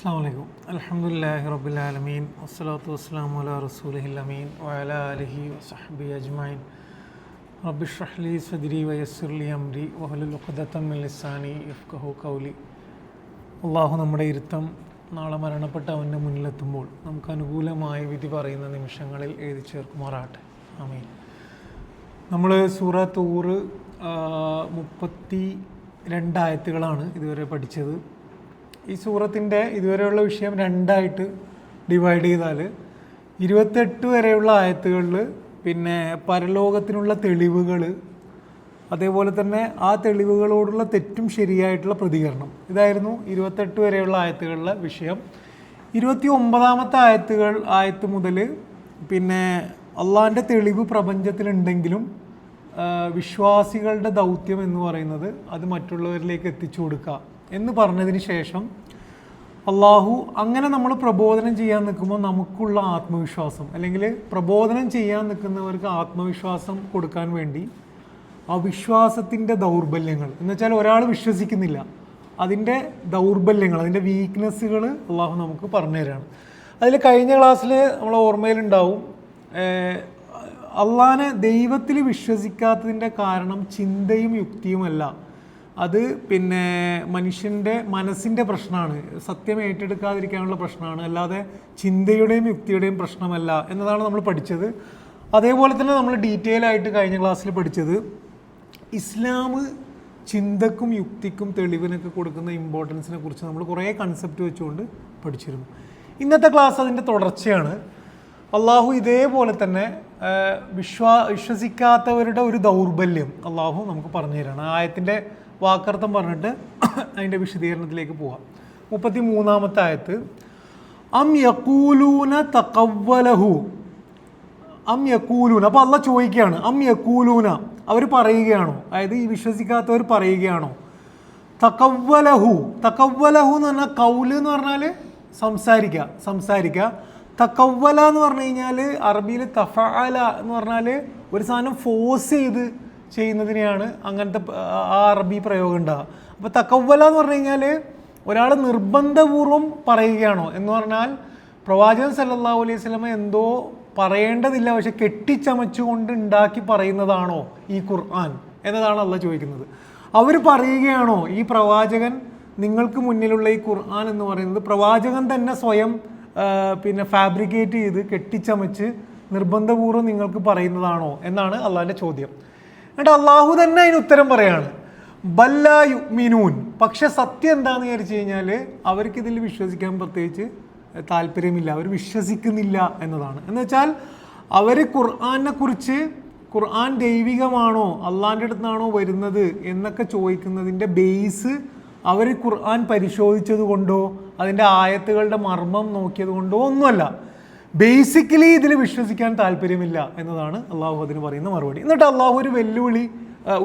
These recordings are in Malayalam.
അസ്സലാമു അലൈക്കും. അൽഹംദുലില്ലാഹി റബ്ബിൽ ആലമീൻ വസ്സലാത്തു വസ്സലാമു അലാ റസൂലിഹിൽ അമീൻ വഅലാ ആലിഹി വസഹ്ബിഹി അജ്മഈൻ. റബ്ബി ഇശ്റഹ് ലി സദ്രി വയസ്സിർ ലി അംരി വഹ്ലുൽ ഉഖ്ദതം മിൻ ലിസാനി യഫ്ഖഹു ഖൗലി. അല്ലാഹു നമ്മുടെ ഇരുത്തം നാളെ മരണപ്പെട്ട അവൻ്റെ മുന്നിലെത്തുമ്പോൾ നമുക്ക് അനുകൂലമായ വിധി പറയുന്ന നിമിഷങ്ങളിൽ എഴുതി ചേർക്കുമാറാകട്ടെ. ആമീൻ. നമ്മൾ സൂറ തൂർ 32 ആയത്തുകളാണ് ഇതുവരെ പഠിച്ചത്. ഈ സൂറത്തിൻ്റെ ഇതുവരെയുള്ള വിഷയം രണ്ടായിട്ട് ഡിവൈഡ് ചെയ്താൽ 28 വരെയുള്ള ആയത്തുകളിൽ പിന്നെ പരലോകത്തിനുള്ള തെളിവുകൾ, അതേപോലെ തന്നെ ആ തെളിവുകളോടുള്ള തെറ്റും ശരിയായിട്ടുള്ള പ്രതികരണം, ഇതായിരുന്നു 28 വരെയുള്ള ആയത്തുകളിലെ വിഷയം. 29-ാമത്തെ ആയത്ത് മുതൽ പിന്നെ അള്ളാഹിൻ്റെ തെളിവ് പ്രപഞ്ചത്തിലുണ്ടെങ്കിലും വിശ്വാസികളുടെ ദൗത്യം എന്ന് പറയുന്നത് അത് മറ്റുള്ളവരിലേക്ക് എത്തിച്ചു കൊടുക്കുക എന്ന് പറഞ്ഞതിന് ശേഷം അള്ളാഹു അങ്ങനെ നമ്മൾ പ്രബോധനം ചെയ്യാൻ നിൽക്കുമ്പോൾ നമുക്കുള്ള ആത്മവിശ്വാസം, അല്ലെങ്കിൽ പ്രബോധനം ചെയ്യാൻ നിൽക്കുന്നവർക്ക് ആത്മവിശ്വാസം കൊടുക്കാൻ വേണ്ടി ആ വിശ്വാസത്തിൻ്റെ ദൗർബല്യങ്ങൾ എന്ന് വെച്ചാൽ ഒരാൾ വിശ്വസിക്കുന്നില്ല, അതിൻ്റെ ദൗർബല്യങ്ങൾ, അതിൻ്റെ വീക്ക്നെസ്സുകൾ അള്ളാഹു നമുക്ക് പറഞ്ഞു തരാണ്. അതിൽ കഴിഞ്ഞ ക്ലാസ്സിൽ നമ്മളെ ഓർമ്മയിലുണ്ടാവും, അള്ളാഹിനെ ദൈവത്തിൽ വിശ്വസിക്കാത്തതിൻ്റെ കാരണം ചിന്തയും യുക്തിയുമല്ല, അത് പിന്നെ മനുഷ്യൻ്റെ മനസ്സിൻ്റെ പ്രശ്നമാണ്, സത്യം ഏറ്റെടുക്കാതിരിക്കാനുള്ള പ്രശ്നമാണ്, അല്ലാതെ ചിന്തയുടെയും യുക്തിയുടെയും പ്രശ്നമല്ല എന്നതാണ് നമ്മൾ പഠിച്ചത്. അതേപോലെ തന്നെ നമ്മൾ ഡീറ്റെയിൽ ആയിട്ട് കഴിഞ്ഞ ക്ലാസ്സിൽ പഠിച്ചത് ഇസ്ലാം ചിന്തക്കും യുക്തിക്കും തെളിവിനൊക്കെ കൊടുക്കുന്ന ഇമ്പോർട്ടൻസിനെ കുറിച്ച് നമ്മൾ കുറേ കൺസെപ്റ്റ് വെച്ചുകൊണ്ട് പഠിച്ചിരുന്നു. ഇന്നത്തെ ക്ലാസ് അതിൻ്റെ തുടർച്ചയാണ്. അള്ളാഹു ഇതേപോലെ തന്നെ വിശ്വസിക്കാത്തവരുടെ ഒരു ദൗർബല്യം അള്ളാഹു നമുക്ക് പറഞ്ഞു തരാണ്. ആയത്തിൻ്റെ വാക്കർത്ഥം പറഞ്ഞിട്ട് അതിൻ്റെ വിശദീകരണത്തിലേക്ക് പോവാം. 33-ാമത്തെ ആയത്ത്, അം യഖൂലൂന തഖവ്വലഹു. അം യഖൂലൂന, അപ്പോൾ അള്ളാഹ് ചോദിക്കുകയാണ്, അം യഖൂലൂന, അവർ പറയുകയാണോ, അതായത് ഈ വിശ്വസിക്കാത്തവർ പറയുകയാണോ, തഖവ്വലഹു. തഖവ്വലഹു എന്ന് പറഞ്ഞാൽ കൗല് എന്ന് പറഞ്ഞാൽ സംസാരിക്കുക. തഖവ്വല എന്ന് പറഞ്ഞു കഴിഞ്ഞാൽ അറബിയിൽ തഫഅല എന്ന് പറഞ്ഞാൽ ഒരു സാധനം ഫോഴ്സ് ചെയ്ത് ചെയ്യുന്നതിനെയാണ് അങ്ങനത്തെ ആ അറബി പ്രയോഗം ഉണ്ടാകുക. അപ്പോൾ തഖവ്വല എന്ന് പറഞ്ഞു കഴിഞ്ഞാൽ ഒരാൾ നിർബന്ധപൂർവം പറയുകയാണോ എന്ന് പറഞ്ഞാൽ പ്രവാചകൻ സല്ലല്ലാഹു അലൈഹി വസല്ലമ എന്തോ പറയേണ്ടതില്ല പക്ഷെ കെട്ടിച്ചമച്ചുകൊണ്ട് ഉണ്ടാക്കി പറയുന്നതാണോ ഈ ഖുർആൻ എന്നതാണ് അള്ളാഹ് ചോദിക്കുന്നത്. അവർ പറയുകയാണോ ഈ പ്രവാചകൻ, നിങ്ങൾക്ക് മുന്നിലുള്ള ഈ ഖുർആൻ എന്ന് പറയുന്നത് പ്രവാചകൻ തന്നെ സ്വയം പിന്നെ ഫാബ്രിക്കേറ്റ് ചെയ്ത് കെട്ടിച്ചമച്ച് നിർബന്ധപൂർവ്വം നിങ്ങൾക്ക് പറയുന്നതാണോ എന്നാണ് അള്ളാഹിൻ്റെ ചോദ്യം. എന്നിട്ട് അള്ളാഹു തന്നെ അതിന് ഉത്തരം പറയാണ്, ബല്ലാ യുഅ്മിനൂൻ. പക്ഷെ സത്യം എന്താണെന്ന് വിചാരിച്ചു കഴിഞ്ഞാൽ അവർക്കിതിൽ വിശ്വസിക്കാൻ പ്രത്യേകിച്ച് താല്പര്യമില്ല, അവർ വിശ്വസിക്കുന്നില്ല എന്നതാണ്. എന്ന് വെച്ചാൽ അവർ ഖുർആനെ കുറിച്ച്, ഖുർആൻ ദൈവികമാണോ അള്ളാഹിൻ്റെ അടുത്താണോ വരുന്നത് എന്നൊക്കെ ചോദിക്കുന്നതിൻ്റെ ബേസ് അവർ ഖുർആൻ പരിശോധിച്ചത് കൊണ്ടോ അതിൻ്റെ ആയത്തുകളുടെ മർമ്മം നോക്കിയത് കൊണ്ടോ ഒന്നുമല്ല, ബേസിക്കലി ഇതിൽ വിശ്വസിക്കാൻ താല്പര്യമില്ല എന്നതാണ് അള്ളാഹു അതിന് പറയുന്ന മറുപടി. എന്നിട്ട് അള്ളാഹു ഒരു വെല്ലുവിളി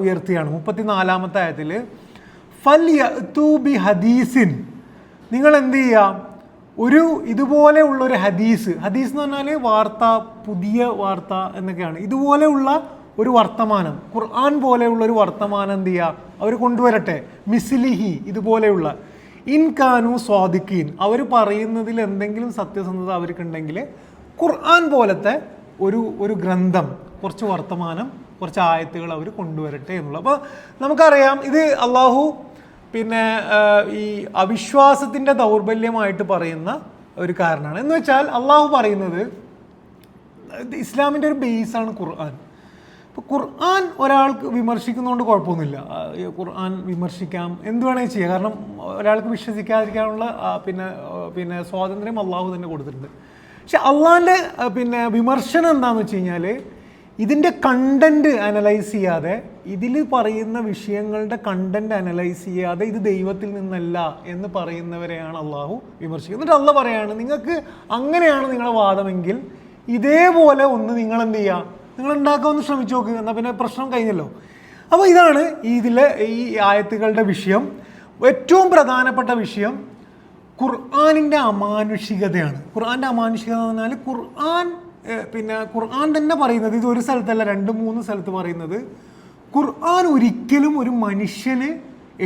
ഉയർത്തുകയാണ്. 34-ാമത്തെ ആയത്തിൽ, ഫൽ യഅ്തു ബി ഹദീസിൻ, നിങ്ങൾ എന്ത് ചെയ്യുക, ഒരു ഇതുപോലെയുള്ളൊരു ഹദീസ് എന്ന് പറഞ്ഞാൽ വാർത്ത, പുതിയ വാർത്ത എന്നൊക്കെയാണ്, ഇതുപോലെയുള്ള ഒരു വർത്തമാനം, ഖുർആൻ പോലെയുള്ള ഒരു വർത്തമാനം എന്ത് ചെയ്യുക, അവർ കൊണ്ടുവരട്ടെ, മിസ്ലിഹി, ഇതുപോലെയുള്ള, ഇൻകാനു സ്വാദിഖീൻ, അവർ പറയുന്നതിൽ എന്തെങ്കിലും സത്യസന്ധത അവർക്കുണ്ടെങ്കിൽ ഖുർആൻ പോലത്തെ ഒരു ഗ്രന്ഥം, കുറച്ച് വർത്തമാനം, കുറച്ച് ആയത്തുകൾ അവർ കൊണ്ടുവരട്ടെ എന്നുള്ളത്. അപ്പോൾ നമുക്കറിയാം ഇത് അള്ളാഹു പിന്നെ ഈ അവിശ്വാസത്തിൻ്റെ ദൗർബല്യമായിട്ട് പറയുന്ന ഒരു കാരണമാണ്. എന്ന് വെച്ചാൽ അള്ളാഹു പറയുന്നത് ഇസ്ലാമിൻ്റെ ഒരു ബേസാണ് ഖുർആൻ. ഇപ്പോൾ ഖുർആൻ ഒരാൾക്ക് വിമർശിക്കുന്നതുകൊണ്ട് കുഴപ്പമൊന്നുമില്ല, ഖുർആൻ വിമർശിക്കാം, എന്ത് വേണമെങ്കിൽ ചെയ്യാം, കാരണം ഒരാൾക്ക് വിശ്വസിക്കാതിരിക്കാനുള്ള പിന്നെ സ്വാതന്ത്ര്യം അള്ളാഹു തന്നെ കൊടുത്തിട്ടുണ്ട്. പക്ഷെ അള്ളാഹിൻ്റെ പിന്നെ വിമർശനം എന്താണെന്ന് വെച്ച് കഴിഞ്ഞാൽ ഇതിൻ്റെ കണ്ടൻറ്റ് അനലൈസ് ചെയ്യാതെ, ഇതിൽ പറയുന്ന വിഷയങ്ങളുടെ കണ്ടൻറ്റ് അനലൈസ് ചെയ്യാതെ ഇത് ദൈവത്തിൽ നിന്നല്ല എന്ന് പറയുന്നവരെയാണ് അള്ളാഹു വിമർശിക്കുന്നത്. എന്നിട്ട് അള്ളാഹ് പറയാണ്, നിങ്ങൾക്ക് അങ്ങനെയാണ് നിങ്ങളുടെ വാദമെങ്കിൽ ഇതേപോലെ ഒന്ന് നിങ്ങൾ എന്ത് ചെയ്യുക, നിങ്ങൾ ഉണ്ടാക്കാമെന്ന് ശ്രമിച്ചു നോക്ക്, എന്നാൽ പിന്നെ പ്രശ്നം കഴിഞ്ഞല്ലോ. അപ്പോൾ ഇതാണ് ഇതിലെ ഈ ആയത്തുകളുടെ വിഷയം. ഏറ്റവും പ്രധാനപ്പെട്ട വിഷയം ഖുർആനിൻ്റെ അമാനുഷികതയാണ്. ഖുർആൻ്റെ അമാനുഷികത എന്ന് പറഞ്ഞാൽ ഖുർആൻ തന്നെ പറയുന്നത്, ഇത് ഒരു സ്ഥലത്തല്ല 2-3 സ്ഥലത്ത് പറയുന്നത്, ഖുർആൻ ഒരിക്കലും ഒരു മനുഷ്യന്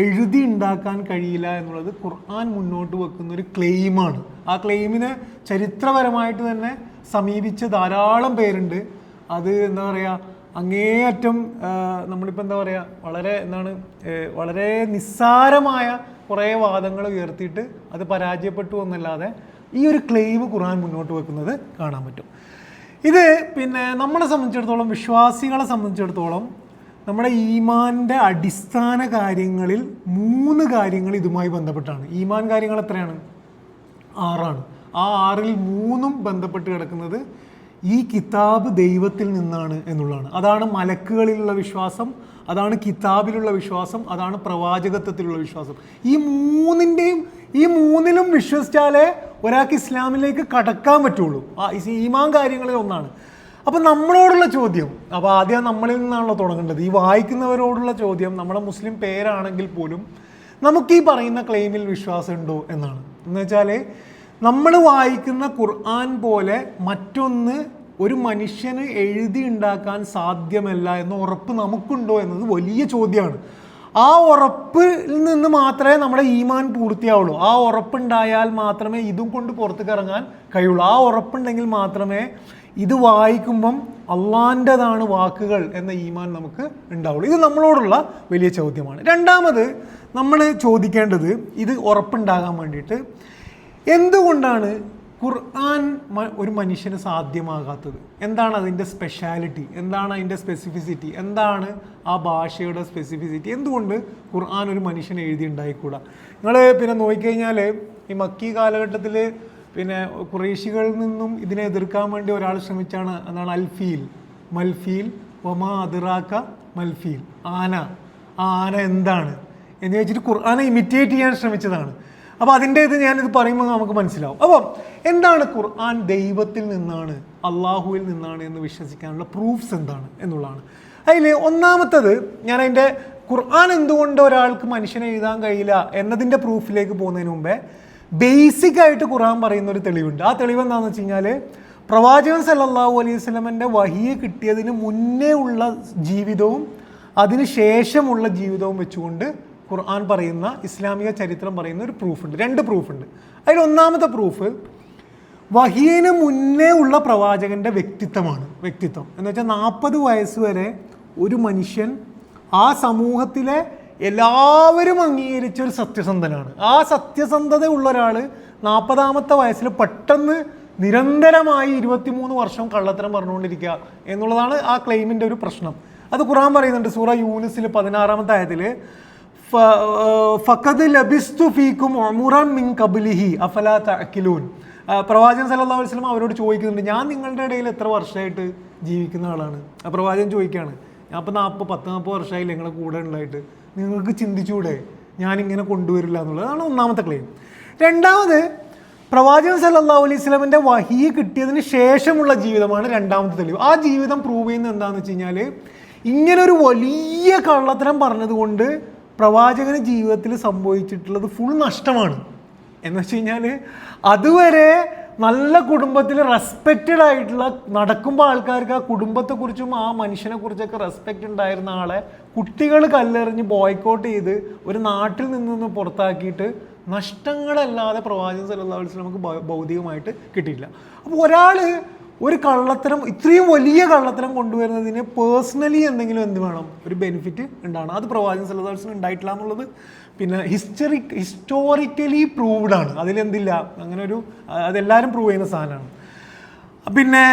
എഴുതി ഉണ്ടാക്കാൻ കഴിയില്ല എന്നുള്ളത് ഖുർആൻ മുന്നോട്ട് വെക്കുന്ന ഒരു ക്ലെയിമാണ്. ആ ക്ലെയിമിനെ ചരിത്രപരമായിട്ട് തന്നെ സമീപിച്ച ധാരാളം പേരുണ്ട്. അത് എന്താ പറയുക, അങ്ങേയറ്റം നമ്മളിപ്പോൾ എന്താ പറയുക, വളരെ നിസ്സാരമായ കുറേ വാദങ്ങൾ ഉയർത്തിയിട്ട് അത് പരാജയപ്പെട്ടു എന്നല്ലാതെ ഈ ഒരു ക്ലെയിം ഖുർആൻ മുന്നോട്ട് വെക്കുന്നത് കാണാൻ പറ്റും. ഇത് പിന്നെ നമ്മളെ സംബന്ധിച്ചിടത്തോളം, വിശ്വാസികളെ സംബന്ധിച്ചിടത്തോളം, നമ്മുടെ ഈമാൻ്റെ അടിസ്ഥാന കാര്യങ്ങളിൽ 3 കാര്യങ്ങൾ ഇതുമായി ബന്ധപ്പെട്ടാണ്. ഈമാൻ കാര്യങ്ങൾ എത്രയാണ്? 6ആണ്. ആ 6ൽ 3ഉം ബന്ധപ്പെട്ട് കിടക്കുന്നത് ഈ കിതാബ് ദൈവത്തിൽ നിന്നാണ് എന്നുള്ളതാണ്. അതാണ് മലക്കുകളിലുള്ള വിശ്വാസം, അതാണ് കിതാബിലുള്ള വിശ്വാസം, അതാണ് പ്രവാചകത്വത്തിലുള്ള വിശ്വാസം. ഈ മൂന്നിലും വിശ്വസിച്ചാലേ ഒരാൾക്ക് ഇസ്ലാമിലേക്ക് കടക്കാൻ പറ്റുള്ളൂ. ഈമാൻ കാര്യങ്ങളിൽ ഒന്നാണ്. അപ്പം നമ്മളോടുള്ള ചോദ്യം, അപ്പോൾ ആദ്യം നമ്മളിൽ നിന്നാണല്ലോ തുടങ്ങേണ്ടത്. ഈ വായിക്കുന്നവരോടുള്ള ചോദ്യം, നമ്മുടെ മുസ്ലിം പേരാണെങ്കിൽ പോലും നമുക്ക് ഈ പറയുന്ന ക്ലെയിമിൽ വിശ്വാസം ഉണ്ടോ എന്നാണ്. എന്ന് വെച്ചാൽ നമ്മൾ വായിക്കുന്ന ഖുർആൻ പോലെ മറ്റൊന്ന് ഒരു മനുഷ്യന് എഴുതി ഉണ്ടാക്കാൻ സാധ്യമല്ല എന്ന ഉറപ്പ് നമുക്കുണ്ടോ എന്നത് വലിയ ചോദ്യമാണ്. ആ ഉറപ്പിൽ നിന്ന് മാത്രമേ നമ്മുടെ ഈമാൻ പൂർത്തിയാവുള്ളൂ. ആ ഉറപ്പുണ്ടായാൽ മാത്രമേ ഇതും കൊണ്ട് പുറത്തേക്ക് ഇറങ്ങാൻ കഴിയുള്ളൂ. ആ ഉറപ്പുണ്ടെങ്കിൽ മാത്രമേ ഇത് വായിക്കുമ്പം അള്ളാൻ്റെതാണ് വാക്കുകൾ എന്ന ഈമാൻ നമുക്ക് ഉണ്ടാവുള്ളൂ. ഇത് നമ്മളോടുള്ള വലിയ ചോദ്യമാണ്. രണ്ടാമത് നമ്മൾ ചോദിക്കേണ്ടത്, ഇത് ഉറപ്പുണ്ടാകാൻ വേണ്ടിയിട്ട് എന്തുകൊണ്ടാണ് ഖുർആൻ ഒരു മനുഷ്യന് സാധ്യമാകാത്തത്? എന്താണ് അതിൻ്റെ സ്പെഷ്യാലിറ്റി? എന്താണ് അതിൻ്റെ സ്പെസിഫിസിറ്റി? എന്താണ് ആ ഭാഷയുടെ സ്പെസിഫിസിറ്റി? എന്തുകൊണ്ട് ഖുർആൻ ഒരു മനുഷ്യനെ എഴുതി ഉണ്ടായിക്കൂടാ? നിങ്ങൾ പിന്നെ നോക്കിക്കഴിഞ്ഞാൽ ഈ മക്കി കാലഘട്ടത്തിൽ പിന്നെ ഖുറൈശികളിൽ നിന്നും ഇതിനെ എതിർക്കാൻ വേണ്ടി ഒരാൾ ശ്രമിച്ചാണ്. എന്താണ് അൽഫീൽ, മൽഫീൽ, വമാ അദ്റാക മൽഫീൽ, ആന. ആ ആന എന്താണ് എന്ന് വെച്ചിട്ട് ഖുർആനെ ഇമിറ്റേറ്റ് ചെയ്യാൻ ശ്രമിച്ചതാണ്. അപ്പോൾ അതിൻ്റെ ഞാനിത് പറയുമ്പോൾ നമുക്ക് മനസ്സിലാവും. അപ്പം എന്താണ് ഖുർആൻ ദൈവത്തിൽ നിന്നാണ്, അള്ളാഹുവിൽ നിന്നാണ് എന്ന് വിശ്വസിക്കാനുള്ള പ്രൂഫ്സ് എന്താണ് എന്നുള്ളതാണ്. അതിൽ ഒന്നാമത്തത്, ഞാൻ അതിൻ്റെ ഖുർആൻ എന്തുകൊണ്ട് ഒരാൾക്ക് മനുഷ്യനെ എഴുതാൻ കഴിയില്ല എന്നതിൻ്റെ പ്രൂഫിലേക്ക് പോകുന്നതിന് മുമ്പേ ബേസിക് ആയിട്ട് ഖുർആൻ പറയുന്ന ഒരു തെളിവുണ്ട്. ആ തെളിവ് എന്താണെന്ന് വെച്ച് കഴിഞ്ഞാൽ, പ്രവാചകൻ സല്ലല്ലാഹു അലൈഹി വസല്ലമയുടെ വഹിയ കിട്ടിയതിന് മുന്നേ ഉള്ള ജീവിതവും അതിന് ശേഷമുള്ള ജീവിതവും വെച്ചുകൊണ്ട് ഖുർആൻ പറയുന്ന, ഇസ്ലാമിക ചരിത്രം പറയുന്ന ഒരു പ്രൂഫുണ്ട്. 2 പ്രൂഫുണ്ട്. അതിൽ ഒന്നാമത്തെ പ്രൂഫ് വഹിയന് മുന്നേ ഉള്ള പ്രവാചകന്റെ വ്യക്തിത്വമാണ്. വ്യക്തിത്വം എന്ന് വെച്ചാൽ 40 വയസ്സ് വരെ ഒരു മനുഷ്യൻ ആ സമൂഹത്തിലെ എല്ലാവരും അംഗീകരിച്ച ഒരു സത്യസന്ധനാണ്. ആ സത്യസന്ധത ഉള്ള ഒരാൾ 40ാമത്തെ വയസ്സിൽ പെട്ടെന്ന് നിരന്തരമായി 23 വർഷം കള്ളത്തരം പറഞ്ഞുകൊണ്ടിരിക്കുക എന്നുള്ളതാണ് ആ ക്ലെയിമിൻ്റെ ഒരു പ്രശ്നം. അത് ഖുർആൻ പറയുന്നുണ്ട്. സൂറ യൂനുസിൽ 16ാമത്തെ ആയത്തിൽ ഫഖദ് ലബിസ്തു ഫീക്കും ഉമറൻ മിൻ ഖബ്ലിഹി അഫലാ തഅഖിലൂൻ. പ്രവാചകൻ സല്ലല്ലാഹു അലൈഹി വസല്ലം അവരോട് ചോദിക്കുന്നുണ്ട്, ഞാൻ നിങ്ങളുടെ ഇടയിൽ എത്ര വർഷമായിട്ട് ജീവിക്കുന്ന ആളാണ്? ആ പ്രവാചകൻ ചോദിക്കുകയാണ്, ഞാൻ ഇപ്പോൾ 40 വർഷമായില്ല നിങ്ങളെ കൂടെ ഉണ്ടായിട്ട്, നിങ്ങൾക്ക് ചിന്തിച്ചൂടെ ഞാനിങ്ങനെ കൊണ്ടുവരില്ല എന്നുള്ളതാണ് ഒന്നാമത്തെ ക്ലെയിം. രണ്ടാമത്, പ്രവാചകൻ സല്ലല്ലാഹു അലൈഹി വസല്ലമിൻ്റെ വഹി കിട്ടിയതിന് ശേഷമുള്ള ജീവിതമാണ് രണ്ടാമത്തെ തെളിവ്. ആ ജീവിതം പ്രൂവ് ചെയ്യുന്നത് എന്താണെന്ന് വെച്ച് കഴിഞ്ഞാൽ, ഇങ്ങനൊരു വലിയ കള്ളത്തരം പറഞ്ഞതുകൊണ്ട് പ്രവാചകന് ജീവിതത്തിൽ സംഭവിച്ചിട്ടുള്ളത് ഫുൾ നഷ്ടമാണ്. എന്ന് വെച്ച് കഴിഞ്ഞാൽ, അതുവരെ നല്ല കുടുംബത്തിൽ റെസ്പെക്റ്റഡ് ആയിട്ടുള്ള, നടക്കുമ്പോൾ ആൾക്കാർക്ക് ആ കുടുംബത്തെക്കുറിച്ചും ആ മനുഷ്യനെ കുറിച്ചൊക്കെ റെസ്പെക്റ്റ് ഉണ്ടായിരുന്ന ആളെ കുട്ടികൾ കല്ലെറിഞ്ഞ് ബോയ്ക്കോട്ട് ചെയ്ത് ഒരു നാട്ടിൽ നിന്ന് പുറത്താക്കിയിട്ട് നഷ്ടങ്ങളല്ലാതെ പ്രവാചകൻ സല്ലല്ലാഹു അലൈഹി വസല്ലം നമുക്ക് ഭൗതികമായിട്ട് കിട്ടിയില്ല. അപ്പോൾ ഒരാൾ ഒരു കള്ളത്തരം, ഇത്രയും വലിയ കള്ളത്തരം കൊണ്ടുവരുന്നതിന് പേഴ്സണലി എന്തെങ്കിലും എന്ത് വേണം, ഒരു ബെനിഫിറ്റ് ഉണ്ടാവണം. അത് പ്രവാചകൻ സല്ലല്ലാഹു അലൈഹി വസല്ലം ഉണ്ടായിട്ടില്ല എന്നുള്ളത് പിന്നെ ഹിസ്റ്റോറിക്കലി പ്രൂവ്ഡ് ആണ്. അതിലെന്തില്ല, അങ്ങനെ ഒരു, അതെല്ലാവരും പ്രൂവ് ചെയ്യുന്ന സാധനമാണ്. പിന്നെ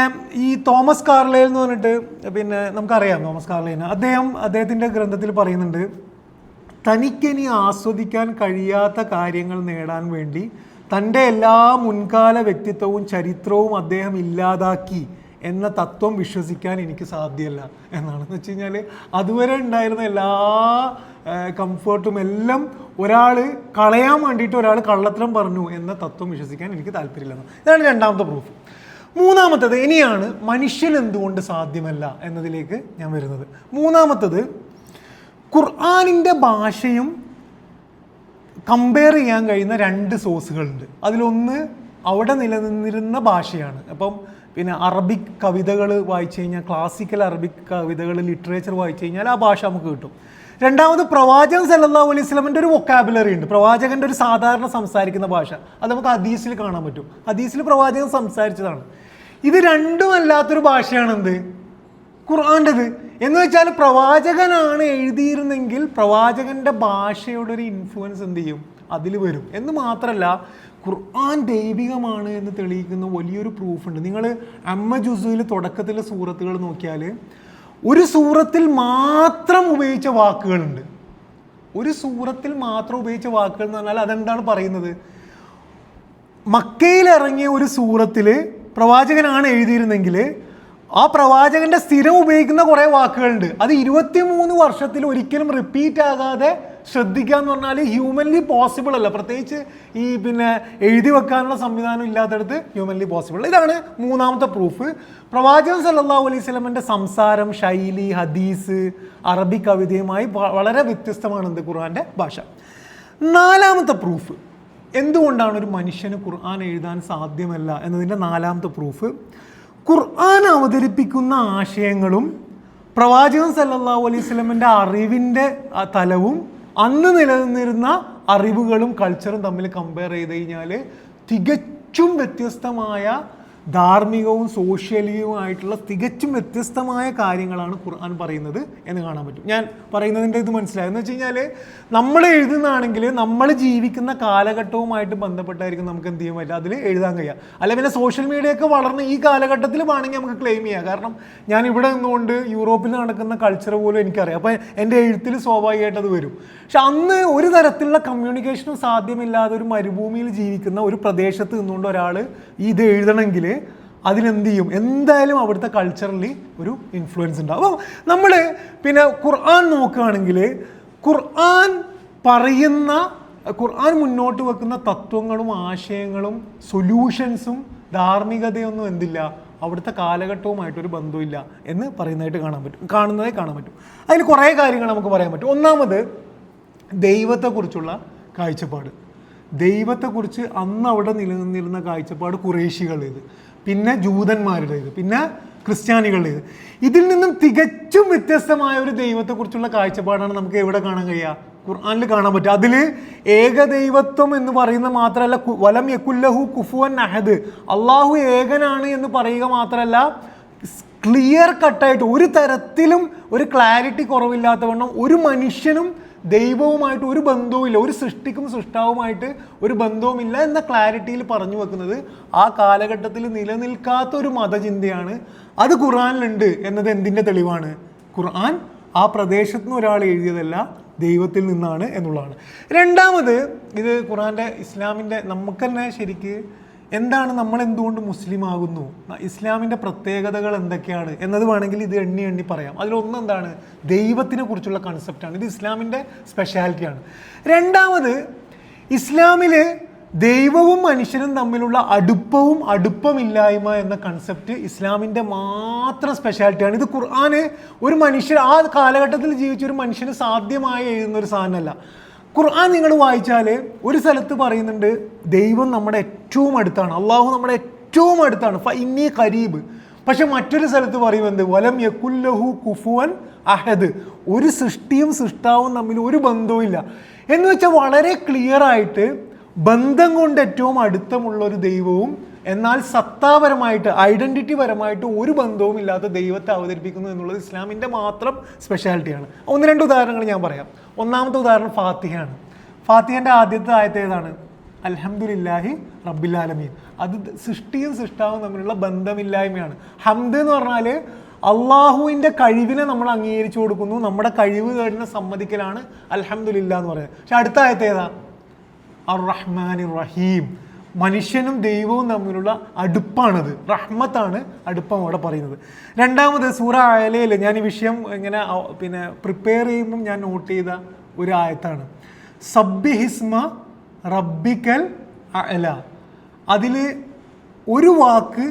ഈ തോമസ് കാർലൈൽ എന്ന് പറഞ്ഞിട്ട്, പിന്നെ നമുക്കറിയാം തോമസ് കാർലൈലിനെ. അദ്ദേഹത്തിൻ്റെ ഗ്രന്ഥത്തിൽ പറയുന്നുണ്ട്, തനിക്കിനി ആസ്വദിക്കാൻ കഴിയാത്ത കാര്യങ്ങൾ നേടാൻ വേണ്ടി തൻ്റെ എല്ലാ മുൻകാല വ്യക്തിത്വവും ചരിത്രവും അദ്ദേഹം ഇല്ലാതാക്കി എന്ന തത്വം വിശ്വസിക്കാൻ എനിക്ക് സാധ്യമല്ല എന്നാണ്. എന്ന് വെച്ച് കഴിഞ്ഞാൽ, അതുവരെ ഉണ്ടായിരുന്ന എല്ലാ കംഫർട്ടും എല്ലാം ഒരാൾ കളയാൻ വേണ്ടിയിട്ട് ഒരാൾ കള്ളത്തരം പറഞ്ഞു എന്ന തത്വം വിശ്വസിക്കാൻ എനിക്ക് താല്പര്യമില്ലെന്ന്. ഇതാണ് രണ്ടാമത്തെ പ്രൂഫ്. മൂന്നാമത്തത്, ഇനിയാണ് മനുഷ്യൻ എന്തുകൊണ്ട് സാധ്യമല്ല എന്നതിലേക്ക് ഞാൻ വരുന്നത്. മൂന്നാമത്തത്, ഖുർആനിൻ്റെ ഭാഷയും കമ്പയർ ചെയ്യാൻ കഴിയുന്ന 2 സോഴ്സുകളുണ്ട്. അതിലൊന്ന് അവിടെ നിലനിന്നിരുന്ന ഭാഷയാണ്. അപ്പം പിന്നെ അറബിക് കവിതകൾ വായിച്ചു കഴിഞ്ഞാൽ, ക്ലാസിക്കൽ അറബിക് കവിതകൾ, ലിറ്ററേച്ചർ വായിച്ചു കഴിഞ്ഞാൽ ആ ഭാഷ നമുക്ക് കിട്ടും. രണ്ടാമത് പ്രവാചകൻ സല്ലല്ലാഹു അലൈഹി വസല്ലമയുടെ ഒരു വൊക്കാബുലറി ഉണ്ട്, പ്രവാചകൻ്റെ ഒരു സാധാരണ സംസാരിക്കുന്ന ഭാഷ, അത് നമുക്ക് ഹദീസിൽ കാണാൻ പറ്റും. ഹദീസിൽ പ്രവാചകൻ സംസാരിച്ചതാണ്. ഇത് രണ്ടും അല്ലാത്തൊരു ഭാഷയാണ് എന്ത്? ഖുർആൻ്റെത്. എന്ന് വെച്ചാൽ പ്രവാചകനാണ് എഴുതിയിരുന്നെങ്കിൽ പ്രവാചകൻ്റെ ഭാഷയുടെ ഒരു ഇൻഫ്ലുവൻസ് എന്ത് ചെയ്യും? അതിൽ വരും. എന്ന് മാത്രമല്ല, ഖുർആൻ ദൈവികമാണ് എന്ന് തെളിയിക്കുന്ന വലിയൊരു പ്രൂഫുണ്ട്. നിങ്ങൾ അമ്മ ജുസുവിൽ തുടക്കത്തിലെ സൂറത്തുകൾ നോക്കിയാൽ ഒരു സൂറത്തിൽ മാത്രം ഉപയോഗിച്ച വാക്കുകളുണ്ട്. ഒരു സൂറത്തിൽ മാത്രം ഉപയോഗിച്ച വാക്കുകൾ എന്ന് പറഞ്ഞാൽ അതെന്താണ് പറയുന്നത്? മക്കയിൽ ഇറങ്ങിയ ഒരു സൂറത്തിൽ പ്രവാചകനാണ് എഴുതിയിരുന്നെങ്കിൽ ആ പ്രവാചകന്റെ സ്ഥിരം ഉപയോഗിക്കുന്ന കുറേ വാക്കുകളുണ്ട്. അത് 23 വർഷത്തിൽ ഒരിക്കലും റിപ്പീറ്റ് ആകാതെ ശ്രദ്ധിക്കുക എന്ന് പറഞ്ഞാൽ ഹ്യൂമൻലി പോസിബിൾ അല്ല. പ്രത്യേകിച്ച് ഈ എഴുതി വെക്കാനുള്ള സംവിധാനം ഇല്ലാത്തടത്ത് ഹ്യൂമൻലി പോസിബിൾ. ഇതാണ് മൂന്നാമത്തെ പ്രൂഫ്. പ്രവാചകൻ സല്ലല്ലാഹു അലൈഹി വസല്ലമയുടെ സംസാരം, ശൈലി, ഹദീസ്, അറബി കവിതയുമായി വളരെ വ്യത്യസ്തമാണ് എന്ത്? ഖുർആൻ്റെ ഭാഷ. നാലാമത്തെ പ്രൂഫ്, എന്തുകൊണ്ടാണ് ഒരു മനുഷ്യന് ഖുർആൻ എഴുതാൻ സാധ്യമല്ല എന്നതിൻ്റെ നാലാമത്തെ പ്രൂഫ്, ഖുർആൻ അവതരിപ്പിക്കുന്ന ആശയങ്ങളും പ്രവാചകൻ സല്ലല്ലാഹു അലൈഹി വസല്ലമയുടെ അറിവിൻ്റെ തലവും അന്ന് നിലനിന്നിരുന്ന അറിവുകളും കൾച്ചറും തമ്മിൽ കമ്പയർ ചെയ്ത് കഴിഞ്ഞാൽ തികച്ചും വ്യത്യസ്തമായ ധാർമ്മികവും സോഷ്യലിയുമായിട്ടുള്ള തികച്ചും വ്യത്യസ്തമായ കാര്യങ്ങളാണ് ഖുർആൻ പറയുന്നത് എന്ന് കാണാൻ പറ്റും. ഞാൻ പറയുന്നതിൻ്റെ ഇത് മനസ്സിലായി എന്ന് വെച്ച് കഴിഞ്ഞാൽ നമ്മൾ എഴുതുന്നതാണെങ്കിൽ നമ്മൾ ജീവിക്കുന്ന കാലഘട്ടവുമായിട്ട് ബന്ധപ്പെട്ടായിരിക്കും നമുക്ക് എന്ത് ചെയ്യാൻ പറ്റുക, അതിൽ എഴുതാൻ കഴിയുക. അല്ല പിന്നെ സോഷ്യൽ മീഡിയയൊക്കെ വളർന്ന് ഈ കാലഘട്ടത്തിൽ വേണമെങ്കിൽ നമുക്ക് ക്ലെയിം ചെയ്യാം. കാരണം ഞാൻ ഇവിടെ നിന്നുകൊണ്ട് യൂറോപ്പിൽ നടക്കുന്ന കൾച്ചർ പോലും എനിക്കറിയാം. അപ്പോൾ എൻ്റെ എഴുത്തിൽ സ്വാഭാവികമായിട്ട് അത് വരും. പക്ഷെ അന്ന് ഒരു തരത്തിലുള്ള കമ്മ്യൂണിക്കേഷനും സാധ്യമില്ലാതെ ഒരു മരുഭൂമിയിൽ ജീവിക്കുന്ന ഒരു പ്രദേശത്ത് നിന്നുകൊണ്ട് ഒരാൾ ഇത് എഴുതണമെങ്കിൽ അതിനെന്ത് ചെയ്യും? എന്തായാലും അവിടുത്തെ കൾച്ചറിൽ ഒരു ഇൻഫ്ലുവൻസ് ഉണ്ടാവും. അപ്പോൾ നമ്മൾ പിന്നെ ഖുർആൻ നോക്കുകയാണെങ്കിൽ ഖുർആൻ പറയുന്ന, ഖുർആൻ മുന്നോട്ട് വെക്കുന്ന തത്വങ്ങളും ആശയങ്ങളും സൊല്യൂഷൻസും ധാർമ്മികതയൊന്നും എന്തില്ല, അവിടുത്തെ കാലഘട്ടവുമായിട്ടൊരു ബന്ധമില്ല എന്ന് പറയുന്നതായിട്ട് കാണുന്നതായി കാണാൻ പറ്റും. അതിൽ കുറേ കാര്യങ്ങൾ നമുക്ക് പറയാൻ പറ്റും. ഒന്നാമത് ദൈവത്തെക്കുറിച്ചുള്ള കാഴ്ചപ്പാട്. ദൈവത്തെക്കുറിച്ച് അന്ന് അവിടെ നിലനിന്നിരുന്ന കാഴ്ചപ്പാട് ഖുറൈശികളുടേത്, പിന്നെ ജൂതന്മാരുടേത്, പിന്നെ ക്രിസ്ത്യാനികളുടേത്. ഇതിൽ നിന്നും തികച്ചും വ്യത്യസ്തമായ ഒരു ദൈവത്തെക്കുറിച്ചുള്ള കാഴ്ചപ്പാടാണ് നമുക്ക് എവിടെ കാണാൻ കഴിയുക? ഖുർആനിൽ കാണാൻ പറ്റും. അതിൽ ഏകദൈവത്വം എന്ന് പറയുന്ന മാത്രമല്ല, വലം യകുല്ലഹു കുഫുവൻ അഹദ്, അള്ളാഹു ഏകനാണ് എന്ന് പറയുക മാത്രമല്ല, ക്ലിയർ കട്ടായിട്ട് ഒരു തരത്തിലും ഒരു ക്ലാരിറ്റി കുറവില്ലാത്തവണ്ണം ഒരു മനുഷ്യനും ദൈവവുമായിട്ട് ഒരു ബന്ധവുമില്ല, ഒരു സൃഷ്ടിക്കും സൃഷ്ടാവുമായിട്ട് ഒരു ബന്ധവുമില്ല എന്ന ക്ലാരിറ്റിയിൽ പറഞ്ഞു വെക്കുന്നത് ആ കാലഘട്ടത്തിൽ നിലനിൽക്കാത്ത ഒരു മതചിന്തയാണ്. അത് ഖുർആനിലുണ്ട് എന്നത് എന്തിൻ്റെ തെളിവാണ്? ഖുർആൻ ആ പ്രദേശത്ത് നിന്ന് ഒരാൾ എഴുതിയതല്ല, ദൈവത്തിൽ നിന്നാണ് എന്നുള്ളതാണ്. രണ്ടാമത്, ഇത് ഖുർആൻ്റെ ഇസ്ലാമിൻ്റെ നമുക്ക് തന്നെ ശരിക്ക് എന്താണ്, നമ്മൾ എന്തുകൊണ്ട് മുസ്ലിം ആകുന്നു, ഇസ്ലാമിൻ്റെ പ്രത്യേകതകൾ എന്തൊക്കെയാണ് എന്നത് വേണമെങ്കിൽ ഇത് എണ്ണി എണ്ണി പറയാം. അതിലൊന്ന് എന്താണ്? ദൈവത്തിനെ കുറിച്ചുള്ള കൺസെപ്റ്റാണ്. ഇത് ഇസ്ലാമിൻ്റെ സ്പെഷ്യാലിറ്റിയാണ്. രണ്ടാമത്, ഇസ്ലാമിൽ ദൈവവും മനുഷ്യനും തമ്മിലുള്ള അടുപ്പവും അടുപ്പമില്ലായ്മ എന്ന കൺസെപ്റ്റ് ഇസ്ലാമിൻ്റെ മാത്രം സ്പെഷ്യാലിറ്റിയാണ്. ഇത് ഖുർആന് ഒരു മനുഷ്യൻ ആ കാലഘട്ടത്തിൽ ജീവിച്ച ഒരു മനുഷ്യന് സാധ്യമായി എഴുതുന്ന ഒരു സാധനമല്ല. ഖുർആൻ നിങ്ങൾ വായിച്ചാൽ ഒരു സ്ഥലത്ത് പറയുന്നുണ്ട് ദൈവം നമ്മുടെ ഏറ്റവും അടുത്താണ്, അള്ളാഹു നമ്മുടെ ഏറ്റവും അടുത്താണ്, ഫഇന്നി ഖരീബ്. പക്ഷെ മറ്റൊരു സ്ഥലത്ത് പറയുന്നത് വലം യകുല്ലഹു കുഫുവൻ അഹദ്, ഒരു സൃഷ്ടിയും സൃഷ്ടാവും തമ്മിൽ ഒരു ബന്ധവും ഇല്ല എന്ന് വെച്ചാൽ വളരെ ക്ലിയർ ആയിട്ട് ബന്ധം കൊണ്ട് ഏറ്റവും അടുത്തമുള്ള ഒരു ദൈവവും എന്നാൽ സത്താപരമായിട്ട് ഐഡൻറ്റിറ്റി പരമായിട്ട് ഒരു ബന്ധവും ഇല്ലാത്ത ദൈവത്തെ അവതരിപ്പിക്കുന്നു എന്നുള്ളത് ഇസ്ലാമിൻ്റെ മാത്രം സ്പെഷ്യാലിറ്റിയാണ്. ഒന്ന് രണ്ട് ഉദാഹരണങ്ങൾ ഞാൻ പറയാം. ഒന്നാമത്തെ ഉദാഹരണം ഫാത്തിഹയാണ്. ഫാത്തിഹൻ്റെ ആദ്യത്തെ ആയത്ത് ഏതാണ്? അൽഹംദുലില്ലാഹി റബ്ബിൽ ആലമീൻ. അത് സൃഷ്ടിയും സൃഷ്ടാവും തമ്മിലുള്ള ബന്ധമില്ലായ്മയാണ്. ഹംദ് എന്ന് പറഞ്ഞാൽ അള്ളാഹുവിൻ്റെ കഴിവിനെ നമ്മൾ അംഗീകരിച്ചു കൊടുക്കുന്നു, നമ്മുടെ കഴിവ് കേടിനെ സമ്മതിക്കലാണ് അൽഹംദുലില്ലാ എന്ന് പറയുന്നത്. പക്ഷെ അടുത്ത ആയത്ത് ഏതാ? അർ റഹ്മാനിർ റഹീം. മനുഷ്യനും ദൈവവും തമ്മിലുള്ള അടുപ്പാണത്, റഹ്മത്താണ് അടുപ്പം അവിടെ പറയുന്നത്. രണ്ടാമത് സൂറ അയലയിൽ ഞാൻ ഈ വിഷയം ഇങ്ങനെ പ്രിപ്പയർ ചെയ്യുമ്പം ഞാൻ നോട്ട് ചെയ്ത ഒരു ആയത്താണ് സബ്ബിഹിസ്മ റബ്ബിക്കൽ അഅല. അതിൽ ഒരു വാക്ക്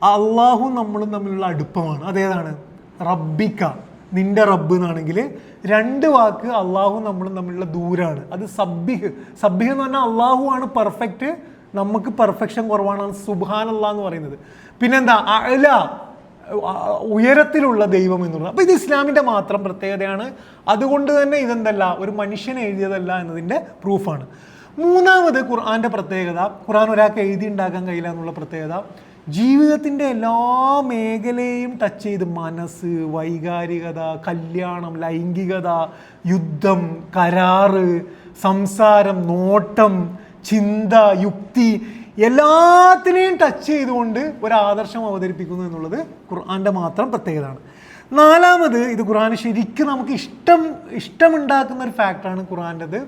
അള്ളാഹു നമ്മളും തമ്മിലുള്ള അടുപ്പമാണ്. അതേതാണ്? റബ്ബിക്ക, നിന്റെ റബ്ബ് എന്നാണെങ്കിൽ. രണ്ട് വാക്ക് അള്ളാഹു നമ്മളും തമ്മിലുള്ള ദൂരാണ്. അത് സബ്ബിഹ്. സബ്ബിഹ് എന്ന് പറഞ്ഞാൽ അള്ളാഹു ആണ് പെർഫെക്റ്റ്, നമുക്ക് പെർഫെക്ഷൻ കുറവാണ് സുബ്ഹാനല്ലാഹ് എന്ന് പറയുന്നത്. പിന്നെന്താ അഅല, ഉയരത്തിലുള്ള ദൈവം എന്നുള്ളത്. അപ്പോൾ ഇത് ഇസ്ലാമിൻ്റെ മാത്രം പ്രത്യേകതയാണ്. അതുകൊണ്ട് തന്നെ ഇതെന്തല്ല, ഒരു മനുഷ്യൻ എഴുതിയതല്ല എന്നതിൻ്റെ പ്രൂഫാണ്. മൂന്നാമത് ഖുർആൻ്റെ പ്രത്യേകത, ഖുർആൻ ഒരാൾക്ക് എഴുതി ഉണ്ടാക്കാൻ കഴിയില്ല എന്നുള്ള പ്രത്യേകത, ജീവിതത്തിൻ്റെ എല്ലാ മേഖലയും ടച്ച് ചെയ്ത് മനസ്സ്, വൈകാരികത, കല്യാണം, ലൈംഗികത, യുദ്ധം, കരാറ്, സംസാരം, നോട്ടം, ചിന്ത, യുക്തി, എല്ലാത്തിനെയും ടച്ച് ചെയ്തുകൊണ്ട് ഒരു ആദർശം അവതരിപ്പിക്കുന്നു എന്നുള്ളത് ഖുർആൻ്റെ മാത്രം പ്രത്യേകതയാണ്. നാലാമത്, ഇത് ഖുർആൻ ശരിക്കും നമുക്ക് ഇഷ്ടമുണ്ടാക്കുന്ന ഒരു ഫാക്റ്റാണ് ഖുർആൻ്റെത്.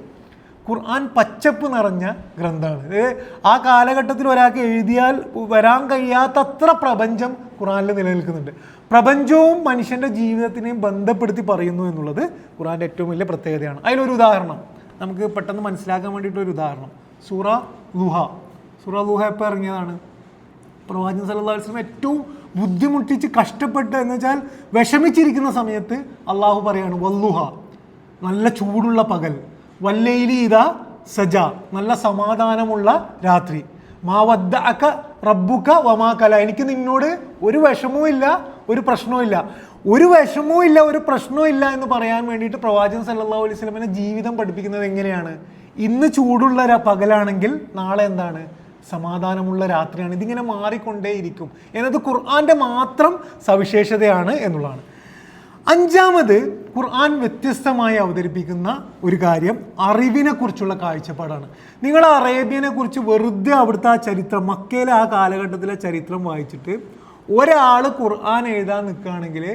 ഖുർആൻ പച്ചപ്പ് നിറഞ്ഞ ഗ്രന്ഥമാണ്. ആ കാലഘട്ടത്തിൽ ഒരാൾക്ക് എഴുതിയാൽ വരാൻ കഴിയാത്തത്ര പ്രപഞ്ചം ഖുർആനിൽ നിലനിൽക്കുന്നുണ്ട്. പ്രപഞ്ചവും മനുഷ്യൻ്റെ ജീവിതത്തിനെയും ബന്ധപ്പെടുത്തി പറയുന്നു എന്നുള്ളത് ഖുർആൻ്റെ ഏറ്റവും വലിയ പ്രത്യേകതയാണ്. അതിലൊരു ഉദാഹരണം നമുക്ക് പെട്ടെന്ന് മനസ്സിലാക്കാൻ വേണ്ടിയിട്ടൊരു ഉദാഹരണം, സൂറ ളുഹ. സൂറ ളുഹ എപ്പോൾ ഇറങ്ങിയതാണ്? പ്രവാചകൻ സല്ലല്ലാഹു അലൈഹി വസല്ലം ഏറ്റവും ബുദ്ധിമുട്ടിച്ച് കഷ്ടപ്പെട്ട് എന്ന് വെച്ചാൽ വിഷമിച്ചിരിക്കുന്ന സമയത്ത് അള്ളാഹു പറയാണ് വല്ലുഹ, നല്ല ചൂടുള്ള പകൽ, വല്ലൈലി ഇദാ സജ, നല്ല സമാധാനമുള്ള രാത്രി, മാ വദ്ദഅക റബ്ബുക വമാ കല, എനിക്ക് നിന്നോട് ഒരു വിഷമവും ഇല്ല, ഒരു പ്രശ്നവും ഇല്ല. ഒരു വിഷമവും ഇല്ല, ഒരു പ്രശ്നവും ഇല്ല എന്ന് പറയാൻ വേണ്ടിയിട്ട് പ്രവാചകൻ സല്ലല്ലാഹു അലൈഹി വസല്ലമയുടെ ജീവിതം പഠിപ്പിക്കുന്നത് എങ്ങനെയാണ്? ഇന്ന് ചൂടുള്ള പകലാണെങ്കിൽ നാളെ എന്താണ്? സമാധാനമുള്ള രാത്രിയാണ്. ഇതിങ്ങനെ മാറിക്കൊണ്ടേയിരിക്കും എന്നത് ഖുർആൻ്റെ മാത്രം സവിശേഷതയാണ് എന്നുള്ളതാണ്. അഞ്ചാമത്, ഖുർആൻ വ്യത്യസ്തമായി അവതരിപ്പിക്കുന്ന ഒരു കാര്യം അറിവിനെ കുറിച്ചുള്ള കാഴ്ചപ്പാടാണ്. നിങ്ങൾ അറേബ്യനെ കുറിച്ച് വെറുതെ അവിടുത്തെ ആ ചരിത്രം, മക്കയിലെ ആ കാലഘട്ടത്തിലെ ചരിത്രം വായിച്ചിട്ട് ഒരാൾ ഖുർആൻ എഴുതാൻ നിൽക്കുകയാണെങ്കിൽ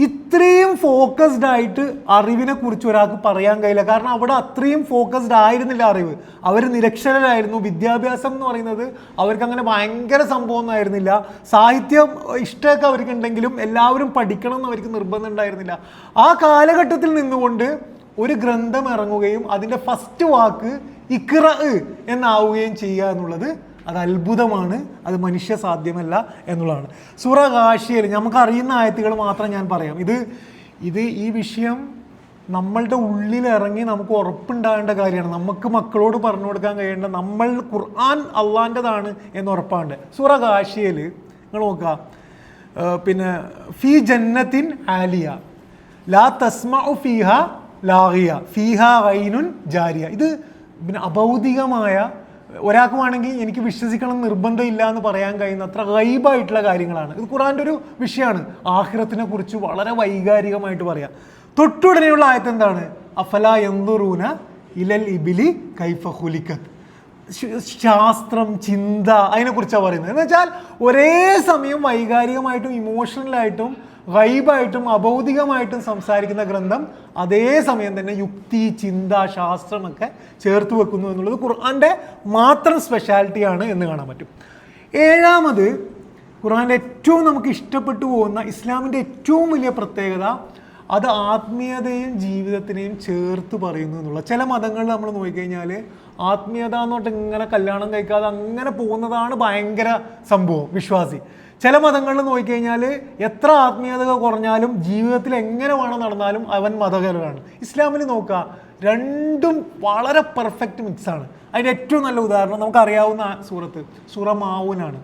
ഇത്രയും ഫോക്കസ്ഡ് ആയിട്ട് അറിവിനെ കുറിച്ച് ഒരാൾക്ക് പറയാൻ കഴിയില്ല. കാരണം അവിടെ അത്രയും ഫോക്കസ്ഡ് ആയിരുന്നില്ല അറിവ്. അവർ നിരക്ഷരരായിരുന്നു. വിദ്യാഭ്യാസം എന്ന് പറയുന്നത് അവർക്ക് അങ്ങനെ ഭയങ്കര സംഭവമൊന്നും ആയിരുന്നില്ല. സാഹിത്യം ഇഷ്ടമൊക്കെ അവർക്കുണ്ടെങ്കിലും എല്ലാവരും പഠിക്കണം എന്ന് അവർക്ക് നിർബന്ധം ഉണ്ടായിരുന്നില്ല. ആ കാലഘട്ടത്തിൽ നിന്നുകൊണ്ട് ഒരു ഗ്രന്ഥം ഇറങ്ങുകയും അതിൻ്റെ ഫസ്റ്റ് വാക്ക് ഇഖ്റ എന്നാവുകയും ചെയ്യുക എന്നുള്ളത് അത് അത്ഭുതമാണ്, അത് മനുഷ്യ സാധ്യമല്ല എന്നുള്ളതാണ്. സൂറ ഗാശിയയിൽ നമുക്കറിയുന്ന ആയത്തുകൾ മാത്രം ഞാൻ പറയാം. ഈ വിഷയം നമ്മളുടെ ഉള്ളിലിറങ്ങി നമുക്ക് ഉറപ്പുണ്ടാകേണ്ട കാര്യമാണ്. നമുക്ക് മക്കളോട് പറഞ്ഞു കൊടുക്കാൻ കഴിയേണ്ട, നമ്മൾ ഖുർആൻ അള്ളാൻ്റെതാണ് എന്ന് ഉറപ്പാണ്ട്. സൂറ ഗാശിയയിൽ നിങ്ങൾ നോക്കുക, പിന്നെ ഫീ ജന്നത്തിൻ ആലിയ ലാ തസ്മഉ ഫീഹ ലാഗിയ ഫീഹ ഗൈനുൻ ജാരിയ. ഇത് പിന്നെ അഭൗതികമായ, ഒരാൾക്ക് വേണമെങ്കിൽ എനിക്ക് വിശ്വസിക്കണം നിർബന്ധമില്ല എന്ന് പറയാൻ കഴിയുന്ന അത്ര ഗൈബായിട്ടുള്ള കാര്യങ്ങളാണ്. ഇത് ഖുർആൻ്റെ ഒരു വിഷയമാണ്. ആഖിറത്തിനെ കുറിച്ച് വളരെ വൈകാരികമായിട്ട് പറയാം. തൊട്ടുടനെയുള്ള ആയത്ത് എന്താണ്? അഫലാ യൻദുറൂന ഇലൽ ഇബിലി കൈഫ ഖുലിഖത്. ശാസ്ത്രം, ചിന്ത, അതിനെക്കുറിച്ചാണ് പറയുന്നത്. എന്ന് വെച്ചാൽ ഒരേ സമയം വൈകാരികമായിട്ടും ഇമോഷണലായിട്ടും ഗൈബായിട്ടും അഭൗതികമായിട്ടും സംസാരിക്കുന്ന ഗ്രന്ഥം അതേ സമയം തന്നെ യുക്തി, ചിന്ത, ശാസ്ത്രമൊക്കെ ചേർത്ത് വെക്കുന്നു എന്നുള്ളത് ഖുർആൻ്റെ മാത്രം സ്പെഷ്യാലിറ്റിയാണ് എന്ന് കാണാൻ പറ്റും. ഏഴാമത്, ഖുർആൻ്റെ ഏറ്റവും നമുക്ക് ഇഷ്ടപ്പെട്ടു പോകുന്ന ഇസ്ലാമിൻ്റെ ഏറ്റവും വലിയ പ്രത്യേകത, അത് ആത്മീയതയും ജീവിതത്തിനെയും ചേർത്ത് പറയുന്നു എന്നുള്ള. ചില മതങ്ങളിൽ നമ്മൾ നോക്കിക്കഴിഞ്ഞാൽ ആത്മീയത എന്ന് പറഞ്ഞിട്ട് ഇങ്ങനെ കല്യാണം കഴിക്കാതെ അങ്ങനെ പോകുന്നതാണ് ഭയങ്കര സംഭവം, വിശ്വാസി. ചില മതങ്ങളിൽ നോക്കിക്കഴിഞ്ഞാൽ എത്ര ആത്മീയത കുറഞ്ഞാലും ജീവിതത്തിൽ എങ്ങനെ വേണം നടന്നാലും അവൻ മതകരമാണ്. ഇസ്ലാമിൽ നോക്കുക, രണ്ടും വളരെ പെർഫെക്റ്റ് മിക്സാണ്. അതിൻ്റെ ഏറ്റവും നല്ല ഉദാഹരണം നമുക്കറിയാവുന്ന സൂറത്ത് സൂറ മാഊനാണ്.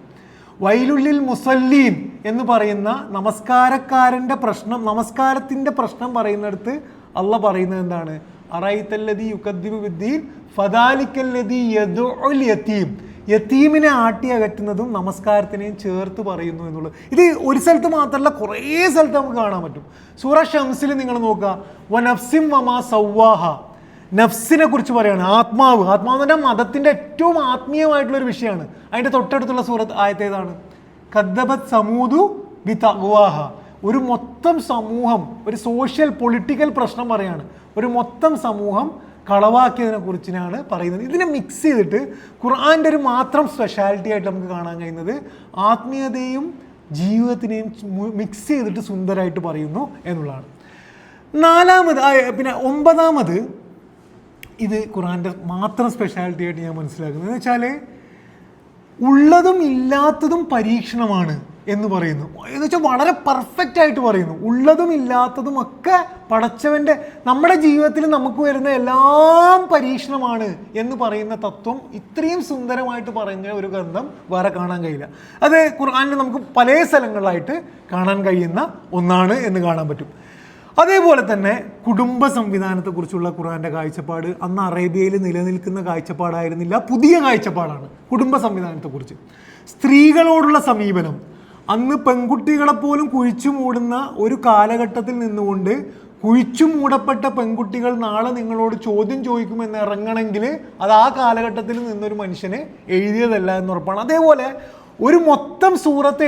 വൈലുള്ളിൽ മുസല്ലീൻ എന്ന് പറയുന്ന നമസ്കാരക്കാരൻ്റെ പ്രശ്നം, നമസ്കാരത്തിൻ്റെ പ്രശ്നം പറയുന്നിടത്ത് അള്ളാഹ് പറയുന്നത് എന്താണ്? അറൈതല്ലദീ യുകദ്ദിബു ബിദ്ദീൻ ഫദാലിക്കല്ലദീ യദ്ഉൽ യതീം. യതീമിനെ ആട്ടി അകറ്റുന്നതും നമസ്കാരത്തിനെയും ചേർത്ത് പറയുന്നു എന്നുള്ളത്. ഇത് ഒരു സ്ഥലത്ത് മാത്രമല്ല, കുറേ സ്ഥലത്ത് നമുക്ക് കാണാൻ പറ്റും. സൂറ ഷംസിൽ നിങ്ങൾ നോക്കുക, വനഫ്സിൻ വമാ സവ്വാഹ, നഫ്സിനെ കുറിച്ച് പറയുകയാണ്. ആത്മാവ് എന്ന് പറഞ്ഞാൽ മതത്തിൻ്റെ ഏറ്റവും ആത്മീയമായിട്ടുള്ളൊരു വിഷയമാണ്. അതിൻ്റെ തൊട്ടടുത്തുള്ള സൂറത്ത് ആയത്ത് ഏതാണ്? കദ്ദബത് സമൂദു ബി തഖ്വാഹ. ഒരു മൊത്തം സമൂഹം, ഒരു സോഷ്യൽ പൊളിറ്റിക്കൽ പ്രശ്നം പറയാണ്, ഒരു മൊത്തം സമൂഹം കളവാക്കിയതിനെ കുറിച്ചാണ് പറയുന്നത്. ഇതിനെ മിക്സ് ചെയ്തിട്ട് ഖുർആൻ്റെ ഒരു മാത്രം സ്പെഷ്യാലിറ്റി ആയിട്ട് നമുക്ക് കാണാൻ കഴിയുന്നത് ആത്മീയതയും ജീവിതത്തിനെയും മിക്സ് ചെയ്തിട്ട് സുന്ദരമായിട്ട് പറയുന്നു എന്നുള്ളതാണ്. പിന്നെ ഒമ്പതാമത്, ഇത് ഖുർആൻ്റെ മാത്രം സ്പെഷ്യാലിറ്റി ആയിട്ട് ഞാൻ മനസ്സിലാക്കുന്നത് എന്ന് വെച്ചാൽ ഉള്ളതും ഇല്ലാത്തതും പരീക്ഷണമാണ്. എന്ന് പറയുന്നു. എന്ന് വെച്ചാൽ വളരെ പെർഫെക്റ്റ് ആയിട്ട് പറയുന്നു. ഉള്ളതും ഇല്ലാത്തതും ഒക്കെ പടച്ചവൻ്റെ നമ്മുടെ ജീവിതത്തിൽ നമുക്ക് വരുന്ന എല്ലാം പരീക്ഷണമാണ് എന്ന് പറയുന്ന തത്വം ഇത്രയും സുന്ദരമായിട്ട് പറയുന്ന ഒരു ഗ്രന്ഥം വേറെ കാണാൻ കഴിയില്ല. അത് ഖുർആനിൽ നമുക്ക് പല സ്ഥലങ്ങളിലായിട്ട് കാണാൻ കഴിയുന്ന ഒന്നാണ് എന്ന് കാണാൻ പറ്റും. അതേപോലെ തന്നെ കുടുംബ സംവിധാനത്തെക്കുറിച്ചുള്ള ഖുർആൻ്റെ കാഴ്ചപ്പാട് അന്ന് അറേബ്യയിൽ നിലനിൽക്കുന്ന കാഴ്ചപ്പാടായിരുന്നില്ല, പുതിയ കാഴ്ചപ്പാടാണ് കുടുംബ സംവിധാനത്തെക്കുറിച്ച്. സ്ത്രീകളോടുള്ള സമീപനം അന്ന് പെൺകുട്ടികളെപ്പോലും കുഴിച്ചു മൂടുന്ന ഒരു കാലഘട്ടത്തിൽ നിന്നുകൊണ്ട് കുഴിച്ചു മൂടപ്പെട്ട പെൺകുട്ടികൾ നാളെ നിങ്ങളോട് ചോദ്യം ചോദിക്കുമെന്ന് ഇറങ്ങണമെങ്കിൽ അത് ആ കാലഘട്ടത്തിൽ നിന്നൊരു മനുഷ്യന് എഴുതിയതല്ല എന്നുറപ്പാണ്. അതേപോലെ ഒരു മൊത്തം സൂറത്ത്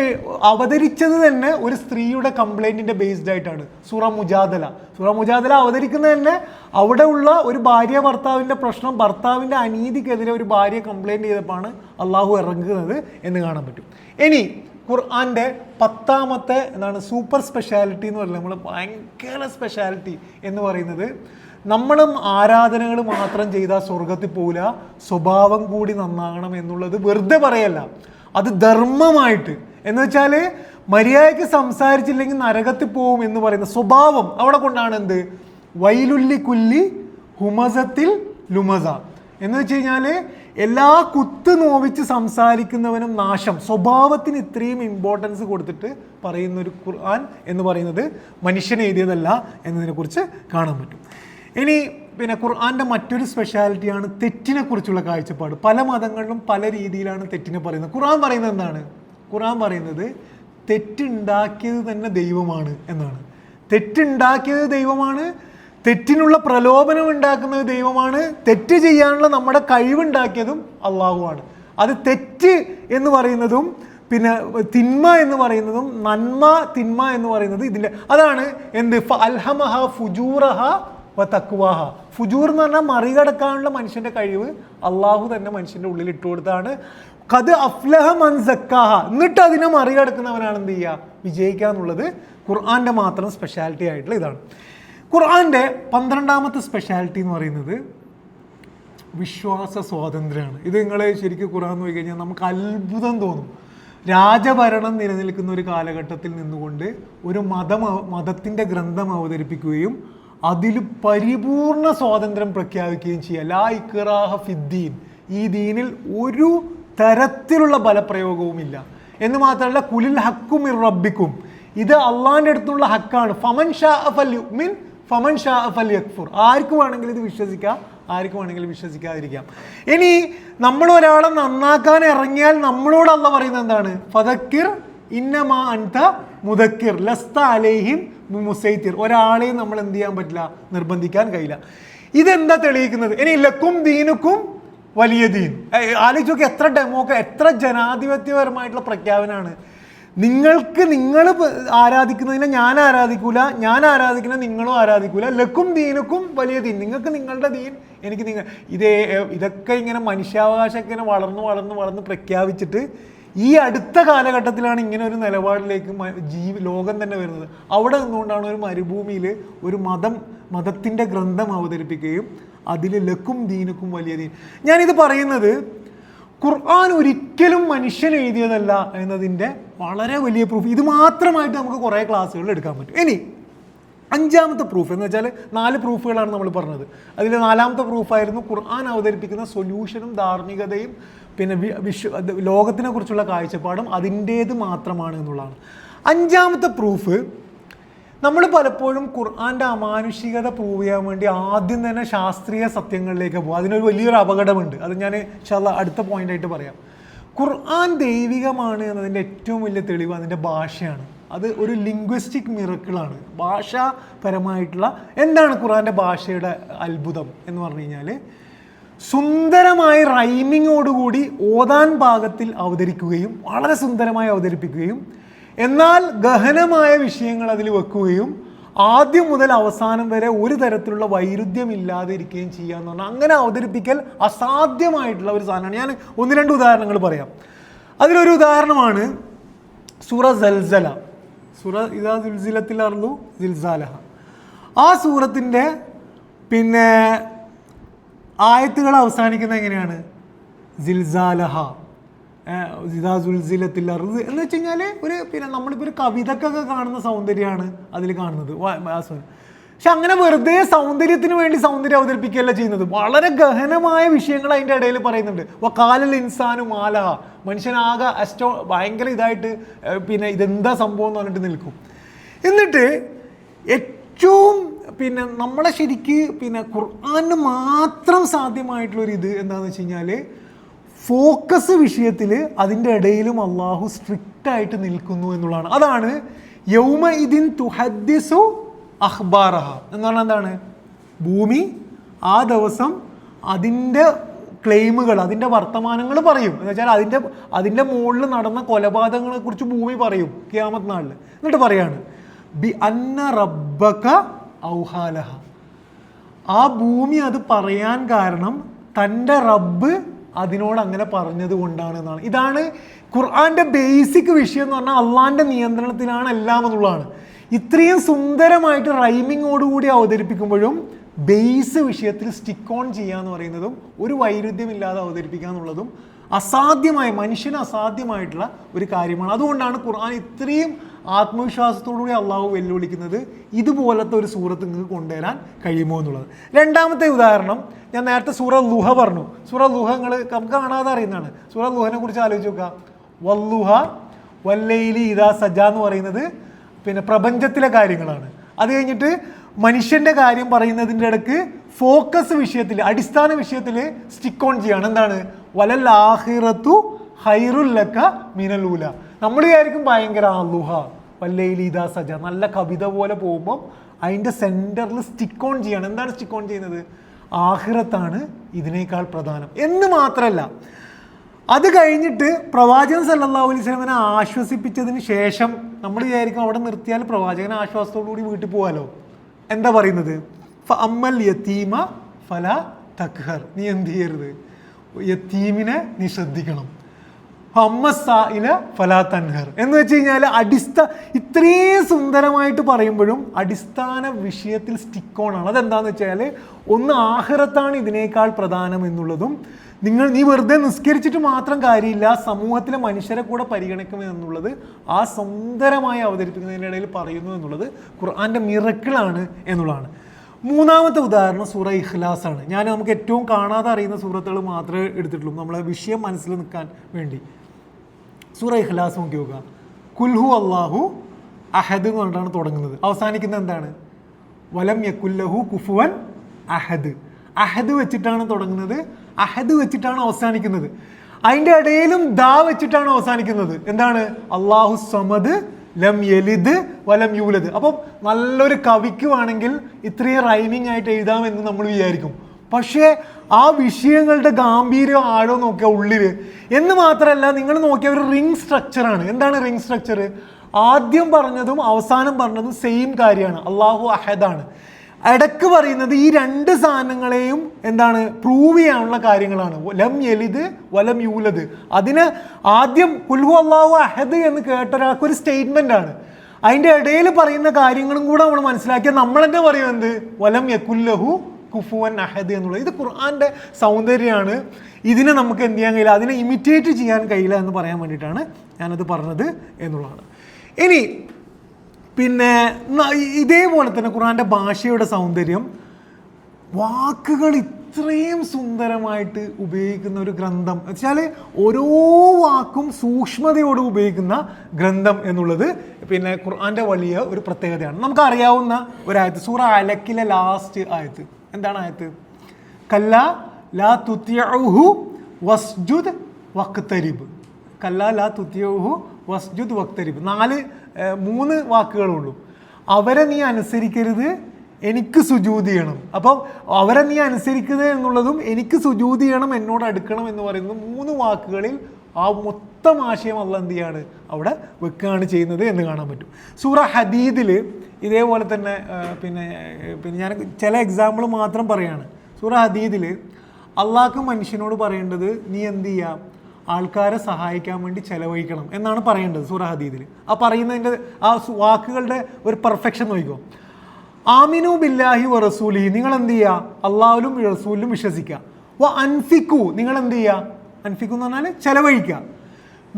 അവതരിച്ചത് തന്നെ ഒരു സ്ത്രീയുടെ കംപ്ലൈൻറ്റിൻ്റെ ബേസ്ഡ് ആയിട്ടാണ്. സൂറ മുജാദല അവതരിക്കുന്നത് തന്നെ അവിടെ ഉള്ള ഒരു ഭാര്യ ഭർത്താവിൻ്റെ പ്രശ്നം, ഭർത്താവിൻ്റെ അനീതിക്കെതിരെ ഒരു ഭാര്യ കംപ്ലൈൻറ്റ് ചെയ്തപ്പോഴാണ് അള്ളാഹു ഇറങ്ങുന്നത് എന്ന് കാണാൻ പറ്റും. ഇനി ഖുർആൻ്റെ 10ാമത്തെ എന്താണ് സൂപ്പർ സ്പെഷ്യാലിറ്റി എന്ന് പറയുന്നത്, നമ്മൾ ഭയങ്കര സ്പെഷ്യാലിറ്റി എന്ന് പറയുന്നത്, നമ്മളും ആരാധനകൾ മാത്രം ചെയ്താൽ സ്വർഗത്തിൽ പോവില്ല, സ്വഭാവം കൂടി നന്നാകണം എന്നുള്ളത് വെറുതെ പറയല്ല, അത് ധർമ്മമായിട്ട്. എന്ന് വെച്ചാൽ മര്യാദയ്ക്ക് സംസാരിച്ചില്ലെങ്കിൽ നരകത്തിൽ പോവും എന്ന് പറയുന്ന സ്വഭാവം അവിടെ കൊണ്ടാണ് എന്ത് വൈലുല്ലി കുല്ലി ഹുമസത്തിൽ ലുമസ എന്ന് വെച്ച് കഴിഞ്ഞാൽ എല്ലാ കുത്ത് നോവിച്ച് സംസാരിക്കുന്നവനും നാശം. സ്വഭാവത്തിന് ഇത്രയും ഇമ്പോർട്ടൻസ് കൊടുത്തിട്ട് പറയുന്ന ഒരു ഖുർആൻ എന്ന് പറയുന്നത് മനുഷ്യൻ എഴുതിയതല്ല എന്നതിനെക്കുറിച്ച് കാണാൻ പറ്റും. ഇനി പിന്നെ ഖുർആൻ്റെ മറ്റൊരു സ്പെഷ്യാലിറ്റിയാണ് തെറ്റിനെ കുറിച്ചുള്ള കാഴ്ചപ്പാട്. പല മതങ്ങളിലും പല രീതിയിലാണ് തെറ്റിനെ പറയുന്നത്. ഖുർആൻ പറയുന്നത് എന്താണ്? ഖുർആൻ പറയുന്നത് തെറ്റുണ്ടാക്കിയത് തന്നെ ദൈവമാണ് എന്നാണ്. തെറ്റുണ്ടാക്കിയത് ദൈവമാണ്, തെറ്റിനുള്ള പ്രലോഭനം ഉണ്ടാക്കുന്നത് ദൈവമാണ്, തെറ്റ് ചെയ്യാനുള്ള നമ്മുടെ കഴിവുണ്ടാക്കിയതും അള്ളാഹുവാണ്. അത് തെറ്റ് എന്ന് പറയുന്നതും പിന്നെ തിന്മ എന്ന് പറയുന്നതും നന്മ തിന്മ എന്ന് പറയുന്നത് ഇതിൻ്റെ അതാണ് എന്ത് അൽഹമഹ ഫുജൂറഹ വ തഖ്വാഹ. ഫുജൂർ എന്ന് പറഞ്ഞാൽ മറികടക്കാനുള്ള മനുഷ്യൻ്റെ കഴിവ് അള്ളാഹു തന്നെ മനുഷ്യൻ്റെ ഉള്ളിൽ ഇട്ട് കൊടുത്താണ്. ഖദ് അഫ്ലഹ മൻ സക്കാഹ. എന്നിട്ട് അതിനെ മറികടക്കുന്നവനാണ് എന്ത് ചെയ്യുക, വിജയിക്കുക എന്നുള്ളത് ഖുർആൻ്റെ മാത്രം സ്പെഷ്യാലിറ്റി ആയിട്ടുള്ള ഇതാണ്. ഖുർആൻ്റെ 12ാമത്തെ സ്പെഷ്യാലിറ്റി എന്ന് പറയുന്നത് വിശ്വാസ സ്വാതന്ത്ര്യമാണ്. ഇത് നിങ്ങൾ ശരിക്കും ഖുർആൻ നോക്കി കഴിഞ്ഞാൽ നമുക്ക് അത്ഭുതം തോന്നും. രാജഭരണം നിലനിൽക്കുന്ന ഒരു കാലഘട്ടത്തിൽ നിന്നുകൊണ്ട് ഒരു മതത്തിൻ്റെ ഗ്രന്ഥം അവതരിപ്പിക്കുകയും അതിൽ പരിപൂർണ സ്വാതന്ത്ര്യം പ്രഖ്യാപിക്കുകയും ചെയ്യുക. ലാ ഇക്റാഹ ഫിദ്ദീൻ, ഈ ദീനിൽ ഒരു തരത്തിലുള്ള ബലപ്രയോഗവുമില്ല എന്ന് മാത്രമല്ല കുലിൽ ഹക്കു മിർ റബ്ബിക്കും, ഇത് അള്ളാഹിൻ്റെ അടുത്തുള്ള ഹക്കാണ്. ഫമൻ ഷാ ഫൽയുമിൻ ഫമൻ ഷാ ഫൽയക്ഫുർ. ആർക്ക് വേണമെങ്കിലും ഇത് വിശ്വസിക്കാം, ആർക്ക് വേണമെങ്കിലും വിശ്വസിക്കാതിരിക്കാം. ഇനി നമ്മൾ ഒരാളെ നന്നാക്കാൻ ഇറങ്ങിയാൽ നമ്മളോട് അള്ളാഹ് പറയുന്നത് എന്താണ്? ഫദക്കിർ ഇന്നമാ അൻത മുദക്കിർ ലസ്ത അലൈഹിം മുസൈത്തിർ. ഒരാളെയും നമ്മൾ എന്ത് ചെയ്യാൻ പറ്റില്ല, നിർബന്ധിക്കാൻ കഴിയില്ല. ഇതെന്താ തെളിയിക്കുന്നത്? ഇനി ലക്കും ദീനുക്കും വലിയ ദീൻ. ആലോചിച്ച് നോക്കി, എത്ര ജനാധിപത്യപരമായിട്ടുള്ള പ്രഖ്യാപനമാണ്. നിങ്ങൾ ആരാധിക്കുന്നതിനെ ഞാൻ ആരാധിക്കൂല, ഞാൻ ആരാധിക്കുന്ന നിങ്ങളും ആരാധിക്കൂല. ലക്കും ദീനുക്കും വലിയ ദീൻ, നിങ്ങൾക്ക് നിങ്ങളുടെ ദീൻ, എനിക്ക് ഇതൊക്കെ ഇങ്ങനെ മനുഷ്യാവകാശമൊക്കെ ഇങ്ങനെ വളർന്ന് പ്രഖ്യാപിച്ചിട്ട് ഈ അടുത്ത കാലഘട്ടത്തിലാണ് ഇങ്ങനെ ഒരു നിലപാടിലേക്ക് ലോകം തന്നെ വരുന്നത്. അവിടെ നിന്നുകൊണ്ടാണ് ഒരു മരുഭൂമിയിൽ ഒരു മതത്തിൻ്റെ ഗ്രന്ഥം അവതരിപ്പിക്കുകയും അതിൽ ലക്കും ദീനുക്കും വലിയ ദീൻ. ഞാനിത് പറയുന്നത് ഖുർആൻ ഒരിക്കലും മനുഷ്യൻ എഴുതിയതല്ല എന്നതിൻ്റെ വളരെ വലിയ പ്രൂഫ്. ഇത് മാത്രമായിട്ട് നമുക്ക് കുറേ ക്ലാസ്സുകളിൽ എടുക്കാൻ പറ്റും. ഇനി 5ാമത്തെ പ്രൂഫ് എന്ന് വെച്ചാൽ 4 പ്രൂഫുകളാണ് നമ്മൾ പറഞ്ഞത്. അതിൽ 4ാമത്തെ പ്രൂഫായിരുന്നു ഖുർആൻ അവതരിപ്പിക്കുന്ന സൊല്യൂഷനും ധാർമ്മികതയും പിന്നെ ലോകത്തിനെ കുറിച്ചുള്ള കാഴ്ചപ്പാടും അതിൻ്റേത് മാത്രമാണ് എന്നുള്ളതാണ്. 5ാമത്തെ പ്രൂഫ്, നമ്മൾ പലപ്പോഴും ഖുർആൻ്റെ അമാനുഷികത പ്രൂവ് ചെയ്യാൻ വേണ്ടി ആദ്യം തന്നെ ശാസ്ത്രീയ സത്യങ്ങളിലേക്ക് പോകും. അതിനൊരു വലിയൊരു അപകടമുണ്ട്. അത് ഞാൻ ഇൻഷാ അല്ലാഹ് അടുത്ത പോയിൻ്റായിട്ട് പറയാം. ഖുർആൻ ദൈവികമാണ് എന്നതിൻ്റെ ഏറ്റവും വലിയ തെളിവ് അതിൻ്റെ ഭാഷയാണ്. അത് ഒരു ലിംഗ്വിസ്റ്റിക് മിറക്കിളാണ്, ഭാഷാപരമായിട്ടുള്ള. എന്താണ് ഖുർആൻ്റെ ഭാഷയുടെ അത്ഭുതം എന്ന് പറഞ്ഞു കഴിഞ്ഞാൽ സുന്ദരമായി റൈമിങ്ങോടുകൂടി ഓതാൻ പാകത്തിൽ അവതരിക്കുകയും വളരെ സുന്ദരമായി അവതരിപ്പിക്കുകയും എന്നാൽ ഗഹനമായ വിഷയങ്ങൾ അതിൽ വെക്കുകയും ആദ്യം മുതൽ അവസാനം വരെ ഒരു തരത്തിലുള്ള വൈരുദ്ധ്യമില്ലാതെ ഇരിക്കുകയും ചെയ്യുക എന്ന് പറഞ്ഞാൽ അങ്ങനെ അവതരിപ്പിക്കൽ അസാധ്യമായിട്ടുള്ള ഒരു സാധനമാണ്. ഞാൻ 1-2 ഉദാഹരണങ്ങൾ പറയാം. അതിലൊരു ഉദാഹരണമാണ് സൂറ സൽസല. സൂറ ഇദാ സുൽസിലത്തിൽ അർളു സിൽസാലഹ. ആ സൂറത്തിൻ്റെ പിന്നെ ആയത്തുകൾ അവസാനിക്കുന്നത് എങ്ങനെയാണ്? സിൽസാലഹ. ഇദാ സുൽസിലത്തിൽ അർദ് എന്ന് വെച്ച് കഴിഞ്ഞാൽ പിന്നെ നമ്മളിപ്പോൾ ഒരു കവിതക്കൊക്കെ കാണുന്ന സൗന്ദര്യമാണ് അതിൽ കാണുന്നത്. പക്ഷെ അങ്ങനെ വെറുതെ സൗന്ദര്യത്തിന് വേണ്ടി സൗന്ദര്യം അവതരിപ്പിക്കുകയല്ല ചെയ്യുന്നത്. വളരെ ഗഹനമായ വിഷയങ്ങൾ അതിൻ്റെ ഇടയിൽ പറയുന്നുണ്ട്. വക്കാലൽ ഇൻസാനു മാലഹ, മനുഷ്യനാകെ ഭയങ്കര ഇതായിട്ട് പിന്നെ ഇതെന്താ സംഭവം എന്ന് പറഞ്ഞിട്ട് നിൽക്കും. എന്നിട്ട് ഏറ്റവും പിന്നെ നമ്മളെ ശരിക്ക് പിന്നെ ഖുർആന് മാത്രം സാധ്യമായിട്ടുള്ളൊരു ഇത് എന്താണെന്ന് വെച്ച് കഴിഞ്ഞാൽ ഫോക്കസ് വിഷയത്തിൽ അതിൻ്റെ ഇടയിലും അള്ളാഹു സ്ട്രിക്റ്റ് ആയിട്ട് നിൽക്കുന്നു എന്നുള്ളതാണ്. അതാണ് യൗമ ഇതിൻ തുഹദ്ദിസു അഖ്ബാറഹ എന്ന് പറഞ്ഞാൽ എന്താണ്? ഭൂമി ആ ദിവസം അതിൻ്റെ ക്ലെയിമുകൾ, അതിൻ്റെ വർത്തമാനങ്ങൾ പറയും. എന്ന് വെച്ചാൽ അതിൻ്റെ മുകളിൽ നടന്ന കൊലപാതകങ്ങളെ കുറിച്ച് ഭൂമി പറയും ഖിയാമത്ത് നാളിൽ. എന്നിട്ട് പറയാണ് ബി അന്ന റബ്ബക ഔഹാലഹ, ആ ഭൂമി അത് പറയാൻ കാരണം തൻ്റെ റബ്ബ് അതിനോട് അങ്ങനെ പറഞ്ഞത് കൊണ്ടാണ് എന്നാണ്. ഇതാണ് ഖുർആൻ്റെ ബേസിക് വിഷയം എന്ന് പറഞ്ഞാൽ അള്ളാൻ്റെ നിയന്ത്രണത്തിലാണ് എല്ലാം എന്നുള്ളതാണ്. ഇത്രയും സുന്ദരമായിട്ട് റൈമിങ്ങോടുകൂടി അവതരിപ്പിക്കുമ്പോഴും ബേസ് വിഷയത്തിൽ സ്റ്റിക്ക് ഓൺ ചെയ്യുക എന്ന് പറയുന്നതും ഒരു വൈരുദ്ധ്യമില്ലാതെ അവതരിപ്പിക്കുക എന്നുള്ളതും മനുഷ്യന് അസാധ്യമായിട്ടുള്ള ഒരു കാര്യമാണ്. അതുകൊണ്ടാണ് ഖുർആൻ ഇത്രയും ആത്മവിശ്വാസത്തോടുകൂടി അള്ളാഹു വെല്ലുവിളിക്കുന്നത് ഇതുപോലത്തെ ഒരു സൂറത്ത് നിങ്ങൾക്ക് കൊണ്ടുവരാൻ കഴിയുമോ എന്നുള്ളത്. രണ്ടാമത്തെ ഉദാഹരണം ഞാൻ നേരത്തെ സൂറ ലുഹ പറഞ്ഞു. സൂറ ലുഹ നമുക്ക് കാണാതെ അറിയുന്നതാണ്. സൂറ ലുഹനെ കുറിച്ച് ആലോചിച്ച് നോക്കുക. വല്ലുഹ വല്ലൈലി ഇദാ സജ എന്ന് പറയുന്നത് പിന്നെ പ്രപഞ്ചത്തിലെ കാര്യങ്ങളാണ്. അത് കഴിഞ്ഞിട്ട് മനുഷ്യൻ്റെ കാര്യം പറയുന്നതിൻ്റെ ഇടയ്ക്ക് ഫോക്കസ് വിഷയത്തിൽ, അടിസ്ഥാന വിഷയത്തിൽ സ്റ്റിക്ക് ഓൺ ചെയ്യാണ്. എന്താണ്? വലൽ ആഖിറത്തു ഖൈറുൽ ലക മിനൽ ഊല. നമ്മൾ വിചാരിക്കും ഭയങ്കര ലുഹ വല്ലൈലി ഇദാ സജ നല്ല കവിത പോലെ പോകുമ്പം അതിൻ്റെ സെൻറ്ററിൽ സ്റ്റിക്ക് ഓൺ ചെയ്യാണ്. എന്താണ് സ്റ്റിക്ക് ഓൺ ചെയ്യുന്നത്? ആഖിറത്താണ് ഇതിനേക്കാൾ പ്രധാനം എന്ന് മാത്രമല്ല, അത് കഴിഞ്ഞിട്ട് പ്രവാചകൻ സല്ലല്ലാഹു അലൈഹി വസല്ലമനെ ആശ്വസിപ്പിച്ചതിന് ശേഷം നമ്മൾ വിചാരിക്കും അവിടെ നിർത്തിയാൽ പ്രവാചകൻ ആശ്വാസത്തോടു കൂടി വീട്ടിൽ പോകാലോ. എന്താ പറയുന്നത്? ഫഅമ്മൽ യതീമ ഫല തഖ്ഹർ, നീ എന്ത് ചെയ്യരുത്, യതീമിനെ നീ ശ്രദ്ധിക്കണം. ഫഅമ്മസ്സായില ഫലാ തൻഹർ എന്ന് വെച്ച് കഴിഞ്ഞാൽ ഇത്രയും സുന്ദരമായിട്ട് പറയുമ്പോഴും അടിസ്ഥാന വിഷയത്തിൽ സ്റ്റിക്ക് ഓൺ ആണ്. അതെന്താണെന്ന് വെച്ചാൽ ഒന്ന് ആഖിറത്താണ് ഇതിനേക്കാൾ പ്രധാനം എന്നുള്ളതും, നീ വെറുതെ നിസ്കരിച്ചിട്ട് മാത്രം കാര്യമില്ല, സമൂഹത്തിലെ മനുഷ്യരെ കൂടെ പരിഗണിക്കുമെന്നുള്ളത് ആ സുന്ദരമായി അവതരിപ്പിക്കുന്നതിൻ്റെ ഇടയിൽ പറയുന്നു എന്നുള്ളത് ഖുർആൻ്റെ മിറക്കിളാണ് എന്നുള്ളതാണ്. മൂന്നാമത്തെ ഉദാഹരണം സൂറ ഇഖ്ലാസ് ആണ്. നമുക്ക് ഏറ്റവും കാണാതെ അറിയുന്ന സൂറത്തുകൾ മാത്രമേ എടുത്തിട്ടുള്ളൂ നമ്മളെ വിഷയം മനസ്സിൽ നിൽക്കാൻ വേണ്ടി. സൂറ ഇഖ്ലാസ് നോക്കി നോക്കുക. കുൽഹു അല്ലാഹു അഹദ് എന്ന് പറഞ്ഞിട്ടാണ് തുടങ്ങുന്നത്. അവസാനിക്കുന്നത് എന്താണ്? വലം യകുല്ലഹു കുഫുവൻ അഹദ്. അഹദ് വെച്ചിട്ടാണ് തുടങ്ങുന്നത്, അഹദ് വെച്ചിട്ടാണ് അവസാനിക്കുന്നത്. അതിൻ്റെ ഇടയിലും ദാ വെച്ചിട്ടാണ് അവസാനിക്കുന്നത്. എന്താണ്? അല്ലാഹു സമദ് ലം യലിദ് വലം യൂലദ്. അപ്പം നല്ലൊരു കവിക്ക് വേണമെങ്കിൽ ഇത്രയും റൈമിങ് ആയിട്ട് എഴുതാമെന്ന് നമ്മൾ വിചാരിക്കും. പക്ഷേ ആ വിഷയങ്ങളുടെ ഗാംഭീര്യം ആഴം നോക്കിയ ഉള്ളില് എന്ന് മാത്രമല്ല, നിങ്ങൾ നോക്കിയ ഒരു റിംഗ് സ്ട്രക്ചറാണ്. എന്താണ് റിംഗ് സ്ട്രക്ചർ? ആദ്യം പറഞ്ഞതും അവസാനം പറഞ്ഞതും സെയിം കാര്യമാണ്, അല്ലാഹു അഹദാണ്. ഇടക്ക് പറയുന്നത് ഈ രണ്ട് സാധനങ്ങളെയും എന്താണ് പ്രൂവ് ചെയ്യാനുള്ള കാര്യങ്ങളാണ്. ലം യലിദ് വലം യൂലദ്. അതിന് ആദ്യം കുൽഹു അല്ലാഹു അഹദ് എന്ന് കേട്ട ഒരാൾക്കൊരു സ്റ്റേറ്റ്മെന്റ് ആണ്. അതിൻ്റെ ഇടയിൽ പറയുന്ന കാര്യങ്ങളും കൂടെ നമ്മൾ മനസ്സിലാക്കിയാൽ നമ്മൾ തന്നെ പറയും എന്ത്? വലം യകുല്ലഹു കുഫുവൻ അഹദ് എന്നുള്ളത്. ഇത് ഖുർആന്റെ സൗന്ദര്യമാണ്. ഇതിനെ നമുക്ക് എന്ത് ചെയ്യാൻ കഴിയില്ല, അതിനെ ഇമിറ്റേറ്റ് ചെയ്യാൻ കഴിയില്ല എന്ന് പറയാൻ വേണ്ടിയിട്ടാണ് ഞാനത് പറഞ്ഞത് എന്നുള്ളതാണ്. ഇനി പിന്നെ ഇതേപോലെ തന്നെ ഖുർആന്റെ ഭാഷയുടെ സൗന്ദര്യം, വാക്കുകൾ ഇത്രയും സുന്ദരമായിട്ട് ഉപയോഗിക്കുന്ന ഒരു ഗ്രന്ഥം വെച്ചാൽ ഓരോ വാക്കും സൂക്ഷ്മതയോട് ഉപയോഗിക്കുന്ന ഗ്രന്ഥം എന്നുള്ളത് പിന്നെ ഖുർആന്റെ വലിയ ഒരു പ്രത്യേകതയാണ്. നമുക്കറിയാവുന്ന ഒരായത്ത് സൂറ അലക്കിലെ ലാസ്റ്റ് ആയത്ത്. എന്താണ് ആയത്ത്? കല്ലാ ലാ തുതിഉഹു വസ്ജുദ് വഖ്തരിബ്. കല്ലാ ലാ തുതിഉഹു വസ്ജുദ് വഖ്തരിബ്. 3 വാക്കുകളുള്ളൂ. അവരെ നീ അനുസരിക്കരുത്, എനിക്ക് സുജൂദ് ചെയ്യണം. അപ്പം അവരെ നീ അനുസരിക്കുന്നത് എന്നുള്ളതും എനിക്ക് സുജൂദ് ചെയ്യണം, എന്നോട് അടുക്കണം എന്ന് പറയുന്നത് 3 വാക്കുകളിൽ ആ മൊത്തം ആശയം അല്ലാഹ് എന്ത് ചെയ്യാണ് അവിടെ വെക്കുകയാണ് ചെയ്യുന്നത് എന്ന് കാണാൻ പറ്റും. സൂറ ഹദീദിൽ ഇതേപോലെ തന്നെ പിന്നെ ഞാൻ ചില എക്സാമ്പിൾ മാത്രം പറയാണ്. സൂറ ഹദീദിൽ അള്ളാഹ്ക്ക് മനുഷ്യനോട് പറയേണ്ടത് നീ എന്ത് ചെയ്യുക, ആൾക്കാരെ സഹായിക്കാൻ വേണ്ടി ചെലവഴിക്കണം എന്നാണ് പറയേണ്ടത് സൂറ ഹദീദിൽ. ആ പറയുന്നതിൻ്റെ ആ വാക്കുകളുടെ ഒരു പെർഫെക്ഷൻ നോക്കിക്കോ. ആമിനു ബില്ലാഹി വ റസൂലിഹി, നിങ്ങൾ എന്ത് ചെയ്യുക, അള്ളാഹുലും റസൂലിലും വിശ്വസിക്കുക. വ അൻഫിക്കു, നിങ്ങൾ എന്ത് ചെയ്യുക, അൻഫിക്കു എന്ന് പറഞ്ഞാൽ ചെലവഴിക്കുക.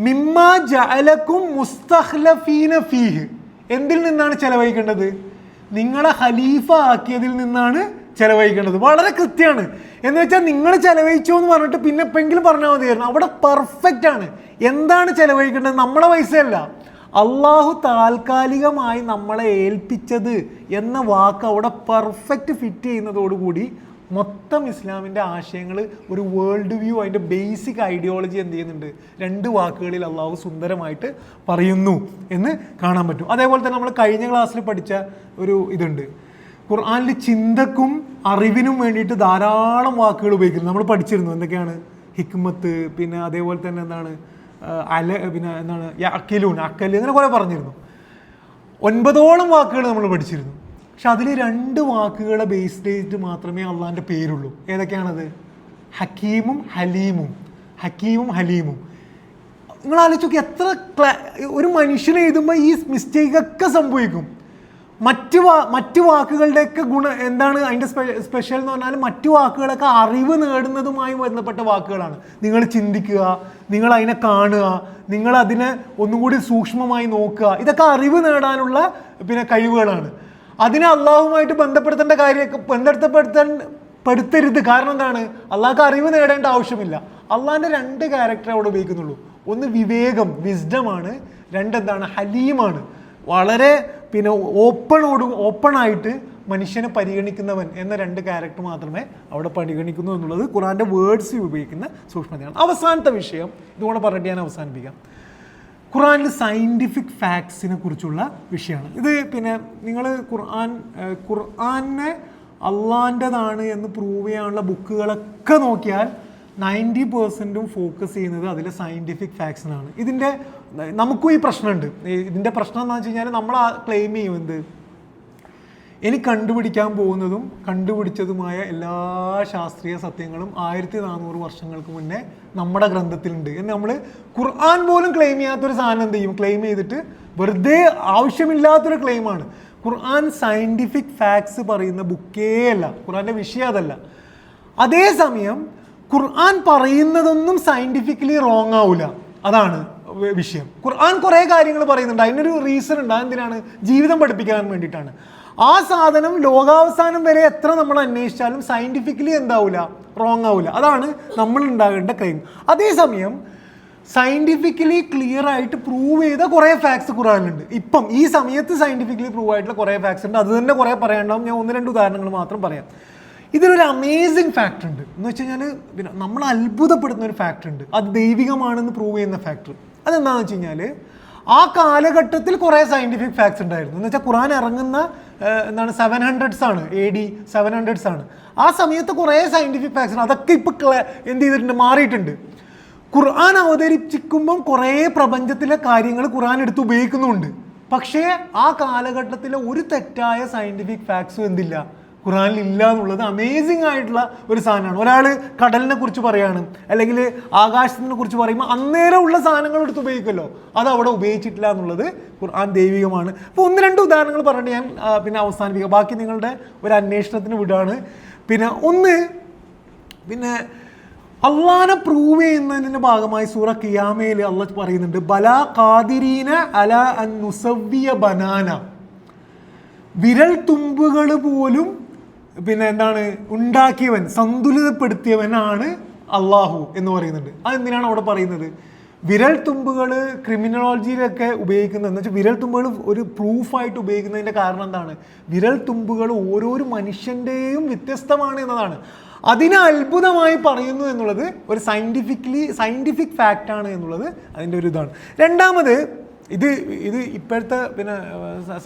മിമ്മ ജഅലക്കും മുസ്തഖ്ലഫീന ഫീഹ്, എന്തിൽ നിന്നാണ് ചെലവഴിക്കേണ്ടത്? നിങ്ങളെ ഖലീഫ ആക്കിയതിൽ നിന്നാണ് ചെലവഴിക്കേണ്ടത്. വളരെ കൃത്യമാണ്. എന്ന് വെച്ചാൽ നിങ്ങൾ ചെലവഴിച്ചോ എന്ന് പറഞ്ഞിട്ട് പിന്നെ എപ്പോഴെങ്കിലും പറഞ്ഞാൽ മതിയായിരുന്നു. അവിടെ പെർഫെക്റ്റ് ആണ്. എന്താണ് ചെലവഴിക്കേണ്ടത്? നമ്മളെ പൈസയല്ല, അള്ളാഹു താൽക്കാലികമായി നമ്മളെ ഏൽപ്പിച്ചത് എന്ന വാക്ക് അവിടെ പെർഫെക്റ്റ് ഫിറ്റ് ചെയ്യുന്നതോടുകൂടി മൊത്തം ഇസ്ലാമിൻ്റെ ആശയങ്ങൾ, ഒരു വേൾഡ് വ്യൂ, അതിൻ്റെ ബേസിക് ഐഡിയോളജി എന്ത് ചെയ്യുന്നുണ്ട്? 2 വാക്കുകളിൽ അള്ളാഹു സുന്ദരമായിട്ട് പറയുന്നു എന്ന് കാണാൻ പറ്റും. അതേപോലെ തന്നെ നമ്മൾ കഴിഞ്ഞ ക്ലാസ്സിൽ പഠിച്ച ഒരു ഇതുണ്ട്, ഖുർആനിൽ ചിന്തക്കും അറിവിനും വേണ്ടിയിട്ട് ധാരാളം വാക്കുകൾ ഉപയോഗിക്കുന്നു. നമ്മൾ പഠിച്ചിരുന്നു എന്തൊക്കെയാണ്? ഹിക്മത്ത്, പിന്നെ അതേപോലെ തന്നെ എന്താണ് പിന്നെ എന്താണ് അക്കലൂൻ, അക്കല്, അങ്ങനെ കുറേ പറഞ്ഞിരുന്നു. 9ഓളം വാക്കുകൾ നമ്മൾ പഠിച്ചിരുന്നു. പക്ഷെ അതിൽ 2 വാക്കുകളെ ബേസ് ചെയ്തിട്ട് മാത്രമേ അള്ളാഹിൻ്റെ പേരുള്ളൂ. ഏതൊക്കെയാണത്? ഹക്കീമും ഹലീമും. ഹക്കീമും ഹലീമും. നിങ്ങൾ ആലോചിച്ച് എത്ര ഒരു മനുഷ്യനെ എഴുതുമ്പോൾ ഈ മിസ്റ്റേക്കൊക്കെ സംഭവിക്കും. മറ്റു വാക്കുകളുടെയൊക്കെ എന്താണ് അതിൻ്റെ സ്പെഷ്യൽ എന്ന് പറഞ്ഞാൽ മറ്റു വാക്കുകളൊക്കെ അറിവ് നേടുന്നതുമായി ബന്ധപ്പെട്ട വാക്കുകളാണ്. നിങ്ങൾ ചിന്തിക്കുക, നിങ്ങൾ അതിനെ കാണുക, നിങ്ങൾ അതിനെ ഒന്നുകൂടി സൂക്ഷ്മമായി നോക്കുക, ഇതൊക്കെ അറിവ് നേടാനുള്ള പിന്നെ കഴിവുകളാണ്. അതിനെ അള്ളാഹുമായിട്ട് ബന്ധപ്പെടുത്തേണ്ട കാര്യമൊക്കെ പെടുത്തരുത്. കാരണം എന്താണ്? അള്ളാഹ്ക്ക് അറിവ് നേടേണ്ട ആവശ്യമില്ല. അള്ളാഹിൻ്റെ 2 ക്യാരക്ടർ അവിടെ ഉപയോഗിക്കുന്നുള്ളൂ. ഒന്ന് വിവേകം, വിസ്ഡമാണ്. 2 എന്താണ്? ഹലീമാണ്. വളരെ പിന്നെ ഓപ്പണായിട്ട് മനുഷ്യനെ പരിഗണിക്കുന്നവൻ എന്ന 2 ക്യാരക്ടർ മാത്രമേ അവിടെ പരിഗണിക്കുന്നു എന്നുള്ളത് ഖുർആൻ്റെ വേർഡ്സ് ഉപയോഗിക്കുന്ന സൂക്ഷ്മതയാണ്. അവസാനത്തെ വിഷയം ഇതുകൂടെ പറഞ്ഞിട്ട് ഞാൻ അവസാനിപ്പിക്കാം. ഖുർആനിൽ സയൻറ്റിഫിക് ഫാക്ട്സിനെ കുറിച്ചുള്ള വിഷയമാണ് ഇത്. പിന്നെ നിങ്ങൾ ഖുർആനെ അള്ളാൻ്റെതാണ് എന്ന് പ്രൂവ് ചെയ്യാനുള്ള ബുക്കുകളൊക്കെ നോക്കിയാൽ 90% ഫോക്കസ് ചെയ്യുന്നത് അതിലെ സയൻറ്റിഫിക് ഫാക്ട്സിനാണ്. നമുക്കും ഈ പ്രശ്നമുണ്ട്. ഇതിൻ്റെ പ്രശ്നം എന്താണെന്ന് വെച്ച് കഴിഞ്ഞാൽ നമ്മൾ ക്ലെയിം ചെയ്യും എന്ത്? ഇനി കണ്ടുപിടിക്കാൻ പോകുന്നതും കണ്ടുപിടിച്ചതുമായ എല്ലാ ശാസ്ത്രീയ സത്യങ്ങളും 1400 വർഷങ്ങൾക്ക് മുന്നേ നമ്മുടെ ഗ്രന്ഥത്തിലുണ്ട് എന്ന് നമ്മൾ ഖുർആൻ പോലും ക്ലെയിം ചെയ്യാത്തൊരു സാധനം എന്ത് ചെയ്യും? ക്ലെയിം ചെയ്തിട്ട് വെറുതെ ആവശ്യമില്ലാത്തൊരു ക്ലെയിമാണ്. ഖുർആൻ സയൻറ്റിഫിക് ഫാക്ട്സ് പറയുന്ന ബുക്കേ അല്ല. ഖുർആൻ്റെ വിഷയം അതല്ല. അതേസമയം ഖുർആൻ പറയുന്നതൊന്നും സയൻറ്റിഫിക്കലി റോങ് ആവില്ല. അതാണ് വിഷയം. ഖുർആൻ കുറേ കാര്യങ്ങൾ പറയുന്നുണ്ട്. അതിനൊരു റീസൺ ഉണ്ട്. അതെന്തിനാണ്? ജീവിതം പഠിപ്പിക്കാൻ വേണ്ടിയിട്ടാണ്. ആ സാധനം ലോകാവസാനം വരെ എത്ര നമ്മൾ അന്വേഷിച്ചാലും സയൻറ്റിഫിക്കലി എന്താവില്ല? റോങ് ആവില്ല. അതാണ് നമ്മൾ ഉണ്ടാകേണ്ട ക്ലെയിം. അതേസമയം സയൻറ്റിഫിക്കലി ക്ലിയർ ആയിട്ട് പ്രൂവ് ചെയ്ത കുറേ ഫാക്ട്സ് ഖുർആനിലുണ്ട്. ഇപ്പം ഈ സമയത്ത് സയൻറ്റിഫിക്കലി പ്രൂവ് ആയിട്ടുള്ള കുറേ ഫാക്ട്സ് ഉണ്ട്. അത് തന്നെ കുറേ പറയാനുണ്ടാവും. ഞാൻ 1-2 ഉദാഹരണങ്ങൾ മാത്രം പറയാം. ഇതിലൊരു അമേസിങ് ഫാക്ടർ ഉണ്ട്. എന്ന് വെച്ച് കഴിഞ്ഞാൽ പിന്നെ നമ്മൾ അത്ഭുതപ്പെടുന്ന ഒരു ഫാക്ടർ ഉണ്ട്. അത് ദൈവികമാണെന്ന് പ്രൂവ് ചെയ്യുന്ന ഫാക്ടർ. അതെന്താണെന്ന് വെച്ച് കഴിഞ്ഞാൽ ആ കാലഘട്ടത്തിൽ കുറേ സയൻറ്റിഫിക് ഫാക്ട്സ് ഉണ്ടായിരുന്നു. എന്ന് വെച്ചാൽ ഖുർആൻ ഇറങ്ങുന്ന 700s ആണ്, AD 700s ആണ്. ആ സമയത്ത് കുറേ സയൻറ്റിഫിക് ഫാക്ട്സ് ആണ്. അതൊക്കെ ഇപ്പോൾ എന്ത് ചെയ്തിട്ടുണ്ട്? മാറിയിട്ടുണ്ട്. ഖുർആൻ അവതരിപ്പിക്കുമ്പം കുറേ പ്രപഞ്ചത്തിലെ കാര്യങ്ങൾ ഖുർആൻ എടുത്ത് ഉപയോഗിക്കുന്നുമുണ്ട്. പക്ഷേ ആ കാലഘട്ടത്തിലെ ഒരു തെറ്റായ സയൻറ്റിഫിക് ഫാക്ട്സും എന്തില്ല? ഖുർആനിൽ ഇല്ല എന്നുള്ളത് അമേസിങ് ആയിട്ടുള്ള ഒരു സാധനമാണ്. ഒരാൾ കടലിനെ കുറിച്ച് പറയാണ്, അല്ലെങ്കിൽ ആകാശത്തിനെ കുറിച്ച് പറയുമ്പോൾ അന്നേരം ഉള്ള സാധനങ്ങൾ എടുത്ത് ഉപയോഗിക്കുമല്ലോ, അത് അവിടെ ഉപയോഗിച്ചിട്ടില്ല എന്നുള്ളത് ഖുർആൻ ദൈവികമാണ്. അപ്പോൾ 1-2 ഉദാഹരണങ്ങൾ പറഞ്ഞിട്ട് ഞാൻ പിന്നെ അവസാനിപ്പിക്കുക. ബാക്കി നിങ്ങളുടെ ഒരു അന്വേഷണത്തിന് വിടുകയാണ്. പിന്നെ അള്ളാനെ പ്രൂവ് ചെയ്യുന്നതിൻ്റെ ഭാഗമായി സൂറ ഖിയാമയിൽ അള്ളാഹ് പറയുന്നുണ്ട്, ബലാ ഖാദിരീന അലാ അൻ നുസവ്വിയ ബനാന. വിരൽ തുമ്പുകൾ പോലും പിന്നെ എന്താണ് ഉണ്ടാക്കിയവൻ, സന്തുലിതപ്പെടുത്തിയവനാണ് അള്ളാഹു എന്ന് പറയുന്നുണ്ട്. അതെന്തിനാണ് അവിടെ പറയുന്നത്? വിരൽ തുമ്പുകൾ ക്രിമിനോളജിയിലൊക്കെ ഉപയോഗിക്കുന്നത് എന്ന് വെച്ചാൽ വിരൽ തുമ്പുകൾ ഒരു പ്രൂഫായിട്ട് ഉപയോഗിക്കുന്നതിൻ്റെ കാരണം എന്താണ്? വിരൽ തുമ്പുകൾ ഓരോരോ മനുഷ്യൻ്റെയും വ്യത്യസ്തമാണ് എന്നതാണ്. അതിനെ അത്ഭുതമായി പറയുന്നു എന്നുള്ളത് ഒരു സയൻറ്റിഫിക് ഫാക്റ്റാണ് എന്നുള്ളത് അതിൻ്റെ ഒരു ഇതാണ്. രണ്ടാമത്, ഇത് ഇപ്പോഴത്തെ പിന്നെ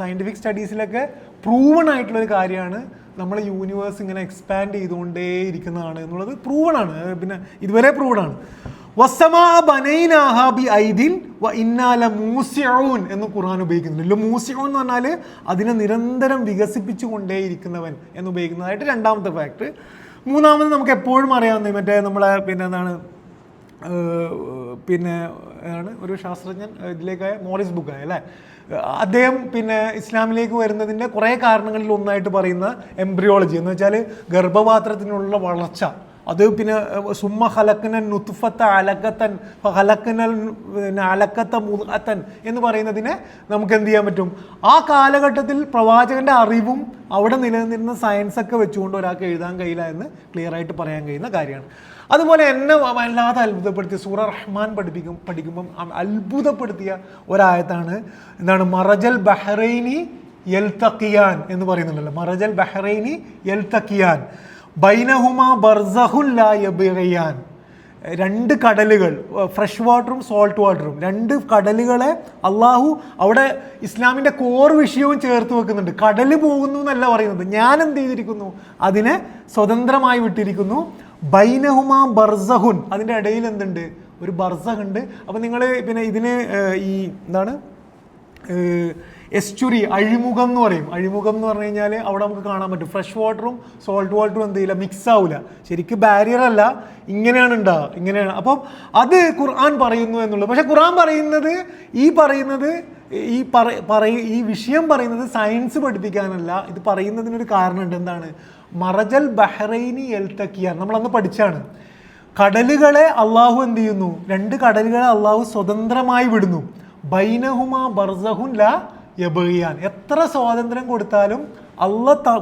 സയൻറ്റിഫിക് സ്റ്റഡീസിലൊക്കെ പ്രൂവൺ ആയിട്ടുള്ളൊരു കാര്യമാണ്. നമ്മൾ യൂണിവേഴ്സ് ഇങ്ങനെ എക്സ്പാൻഡ് ചെയ്തുകൊണ്ടേ ഇരിക്കുന്നതാണ് എന്നുള്ളത് പ്രൂവണാണ്. പിന്നെ ഇതുവരെ പ്രൂവണാണ്. വസ്സമാ ബനൈനാഹ ബി ഐദിൻ വ ഇന്നാ ലമൂസിഊൻ എന്ന് ഖുർആൻ ഉപയോഗിക്കുന്നുണ്ട്. മൂസിഊൻ എന്ന് പറഞ്ഞാൽ അതിനെ നിരന്തരം വികസിപ്പിച്ചു കൊണ്ടേയിരിക്കുന്നവൻ എന്ന് ഉപയോഗിക്കുന്നതായിട്ട് രണ്ടാമത്തെ ഫാക്ട്. മൂന്നാമത് നമുക്ക് എപ്പോഴും അറിയാവുന്ന മറ്റേ നമ്മളെ പിന്നെ എന്താണ് ഒരു ശാസ്ത്രജ്ഞൻ ഇതിലേക്കായ മോറിസ് ബുക്കായ അല്ലേ, അദ്ദേഹം പിന്നെ ഇസ്ലാമിലേക്ക് വരുന്നതിൻ്റെ കുറേ കാരണങ്ങളിൽ ഒന്നായിട്ട് പറയുന്ന എംബ്രിയോളജി എന്ന് വെച്ചാൽ ഗർഭപാത്രത്തിനുള്ള വളർച്ച, അത് പിന്നെ സുമ്മ ഖലഖ്നൻ നുത്ഫത അലഖതൻ ഫഖലഖ്നൽ അലഖത മുദ്ഗതൻ എന്ന് പറയുന്നതിനെ നമുക്ക് എന്ത് ചെയ്യാൻ പറ്റും? ആ കാലഘട്ടത്തിൽ പ്രവാചകന്റെ അറിവും അവിടെ നിലനിന്നിരുന്ന സയൻസൊക്കെ വെച്ചുകൊണ്ട് ഒരാൾക്ക് എഴുതാൻ കഴിയില്ല എന്ന് ക്ലിയർ ആയിട്ട് പറയാൻ കഴിയുന്ന കാര്യമാണ്. അതുപോലെ എന്നെ വല്ലാതെ അത്ഭുതപ്പെടുത്തിയ സൂറ റഹ്മാൻ പഠിക്കുമ്പം അത്ഭുതപ്പെടുത്തിയ ഒരായത്താണ് എന്താണ് മറജൽ ബഹ്റൈനി യൽതഖിയാൻ എന്ന് പറയുന്നുണ്ടല്ലോ. മറജൽ ബഹ്റൈനി യൽതഖിയാൻ ബൈനഹുമാ ബർസഖുൻ ലാ യബ്ഗിയാൻ. രണ്ട് കടലുകൾ, ഫ്രഷ് വാട്ടറും സോൾട്ട് വാട്ടറും, രണ്ട് കടലുകളെ അള്ളാഹു അവിടെ ഇസ്ലാമിൻ്റെ കോർ വിഷയവും ചേർത്ത് വെക്കുന്നുണ്ട്. കടല് പോകുന്നു എന്നല്ല പറയുന്നത്, ഞാൻ എന്ത് ചെയ്തിരിക്കുന്നു, അതിനെ സ്വതന്ത്രമായി വിട്ടിരിക്കുന്നു. ബൈനഹുമാ ബർസഖുൻ, അതിൻ്റെ ഇടയിൽ എന്തുണ്ട്? ഒരു ബർസഖ് ഉണ്ട്. അപ്പം നിങ്ങൾ പിന്നെ ഇതിന് ഈ എന്താണ് എസ്റ്റുറി, അഴിമുഖം എന്ന് പറയും. അഴിമുഖം എന്ന് പറഞ്ഞു കഴിഞ്ഞാൽ അവിടെ നമുക്ക് കാണാൻ പറ്റും ഫ്രഷ് വാട്ടറും സോൾട്ട് വാട്ടറും എന്ത് ചെയ്യില്ല, മിക്സ് ആവില്ല. ശരിക്കും ബാരിയർ അല്ല, ഇങ്ങനെയാണ് ഉണ്ടാവുക, ഇങ്ങനെയാണ്. അപ്പം അത് ഖുർആൻ പറയുന്നു എന്നുള്ളത്. പക്ഷെ ഖുർആൻ പറയുന്നത് ഈ വിഷയം പറയുന്നത് സയൻസ് പഠിപ്പിക്കാനല്ല. ഇത് പറയുന്നതിനൊരു കാരണമുണ്ട്. എന്താണ്? മറജൽ ബഹ്റൈനി യൽതഖിയാൻ, നമ്മളന്ന് പഠിച്ചാണ്. കടലുകളെ അള്ളാഹു എന്ത് ചെയ്യുന്നു? രണ്ട് കടലുകളെ അള്ളാഹു സ്വതന്ത്രമായി വിടുന്നു. ബൈനഹുമാ ബർസഖുൻ ലാ യബ്ഗിയാൻ. എത്ര സ്വാതന്ത്ര്യം കൊടുത്താലും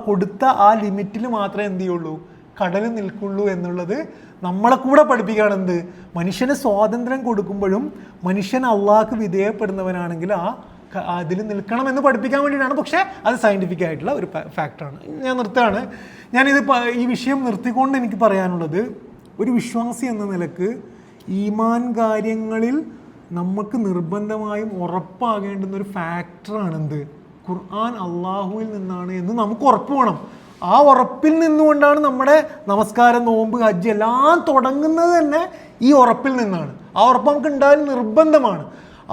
കൊടുത്ത ആ ലിമിറ്റിൽ മാത്രമേ എന്ത് ചെയ്യുള്ളൂ, കടൽ നിൽക്കുള്ളൂ എന്നുള്ളത് നമ്മളെ കൂടെ പഠിപ്പിക്കുകയാണ്. എന്ത്? മനുഷ്യന് സ്വാതന്ത്ര്യം കൊടുക്കുമ്പോഴും മനുഷ്യൻ അള്ളാഹ്ക്ക് വിധേയപ്പെടുന്നവനാണെങ്കിൽ അതിൽ നിൽക്കണം എന്ന് പഠിപ്പിക്കാൻ വേണ്ടിയിട്ടാണ്. പക്ഷേ അത് സയൻറ്റിഫിക് ആയിട്ടുള്ള ഒരു ഫാക്ടറാണ്. ഞാൻ നിർത്തുകയാണ്. ഞാനിത് ഈ വിഷയം നിർത്തിക്കൊണ്ട് എനിക്ക് പറയാനുള്ളത്, ഒരു വിശ്വാസി എന്ന നിലക്ക് ഈമാൻ കാര്യങ്ങളിൽ നമുക്ക് നിർബന്ധമായും ഉറപ്പാകേണ്ടുന്ന ഒരു ഫാക്ടറാണ് എന്ത്? ഖുർആൻ അള്ളാഹുവിൽ നിന്നാണ് എന്ന് നമുക്ക് ഉറപ്പ് വേണം. ആ ഉറപ്പിൽ നിന്നുകൊണ്ടാണ് നമ്മുടെ നമസ്കാരം, നോമ്പ്, ഹജ്ജ് എല്ലാം തുടങ്ങുന്നത് തന്നെ ഈ ഉറപ്പിൽ നിന്നാണ്. ആ ഉറപ്പ് നമുക്ക് ഉണ്ടായാൽ നിർബന്ധമാണ്.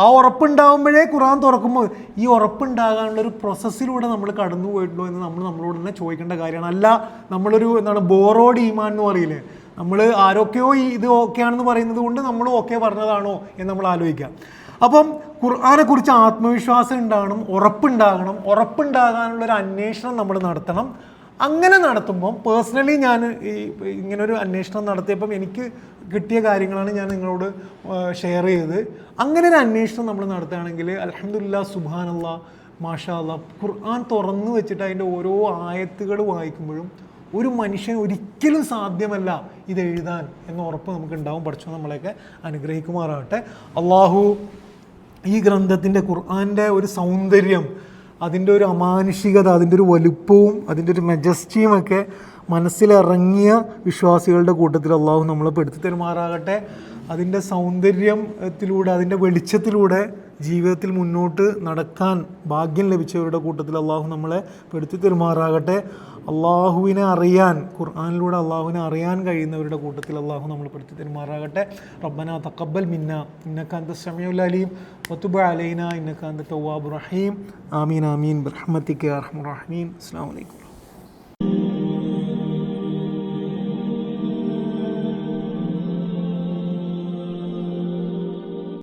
ആ ഉറപ്പുണ്ടാകുമ്പോഴേ ഖുർആൻ തുറക്കുമ്പോൾ ഈ ഉറപ്പുണ്ടാകാനുള്ളൊരു പ്രോസസ്സിലൂടെ നമ്മൾ കടന്നു പോയിട്ടുണ്ടോ എന്ന് നമ്മളോട് തന്നെ ചോദിക്കേണ്ട കാര്യമാണ്. അല്ല നമ്മളൊരു ബോറോഡ് ഈമാൻ എന്ന് പറയില്ലേ, നമ്മൾ ആരൊക്കെയോ ഇത് ഓക്കെയാണെന്ന് പറയുന്നത് കൊണ്ട് നമ്മൾ ഓക്കെ പറഞ്ഞതാണോ എന്ന് നമ്മൾ ആലോചിക്കാം. അപ്പം ഖുർആനെ കുറിച്ച് ആത്മവിശ്വാസം ഉണ്ടാകണം, ഉറപ്പുണ്ടാകാനുള്ളൊരു അന്വേഷണം നമ്മൾ നടത്തണം. അങ്ങനെ നടത്തുമ്പം പേഴ്സണലി ഞാൻ ഇങ്ങനൊരു അന്വേഷണം നടത്തിയപ്പം എനിക്ക് കിട്ടിയ കാര്യങ്ങളാണ് ഞാൻ നിങ്ങളോട് ഷെയർ ചെയ്തത്. അങ്ങനെ ഒരു അന്വേഷണം നമ്മൾ നടത്തുകയാണെങ്കിൽ അൽഹംദുലില്ലാഹ്, സുബ്ഹാനല്ലാഹ്, മാഷാ അല്ലാഹ്, ഖുർആൻ തുറന്നു വെച്ചിട്ട് അതിൻ്റെ ഓരോ ആയത്തുകൾ വായിക്കുമ്പോഴും ഒരു മനുഷ്യൻ ഒരിക്കലും സാധ്യമല്ല ഇത് എഴുതാൻ എന്ന ഉറപ്പ് നമുക്കുണ്ടാവും. പഠിച്ചു നമ്മളെയൊക്കെ അനുഗ്രഹിക്കുമാറാകട്ടെ. അള്ളാഹു ഈ ഗ്രന്ഥത്തിൻ്റെ ഖുർആൻ്റെ ഒരു സൗന്ദര്യം, അതിൻ്റെ ഒരു അമാനുഷികത, അതിൻ്റെ ഒരു വലുപ്പവും അതിൻ്റെ ഒരു മെജസ്റ്റിയും ഒക്കെ മനസ്സിലിറങ്ങിയ വിശ്വാസികളുടെ കൂട്ടത്തിൽ അള്ളാഹു നമ്മളെ പെടുത്തി തരുമാറാകട്ടെ. അതിൻ്റെ സൗന്ദര്യത്തിലൂടെ, അതിൻ്റെ വെളിച്ചത്തിലൂടെ ജീവിതത്തിൽ മുന്നോട്ട് നടക്കാൻ ഭാഗ്യം ലഭിച്ചവരുടെ കൂട്ടത്തിൽ അള്ളാഹു നമ്മളെ പെടുത്തി തരുമാറാകട്ടെ. അള്ളാഹുവിനെ അറിയാൻ, ഖുർആനിലൂടെ അള്ളാഹുവിനെ അറിയാൻ കഴിയുന്നവരുടെ കൂട്ടത്തിൽ അള്ളാഹു നമ്മൾ പെടുത്തി തരുമാറാകട്ടെ. റബ്ബനാ തഖബ്ബൽ മിന്നാ ഇന്നക അൻതസ് സമീഉൽ അലീം വതുബ് അലൈനാ ഇന്നക അൻതത് തവ്വാബുർ റഹീം. ആമീൻ ആമീൻ ബിറഹ്മതിക യാ അർഹമർ റഹീമീൻ. അസ്സലാമു അലൈക്കും.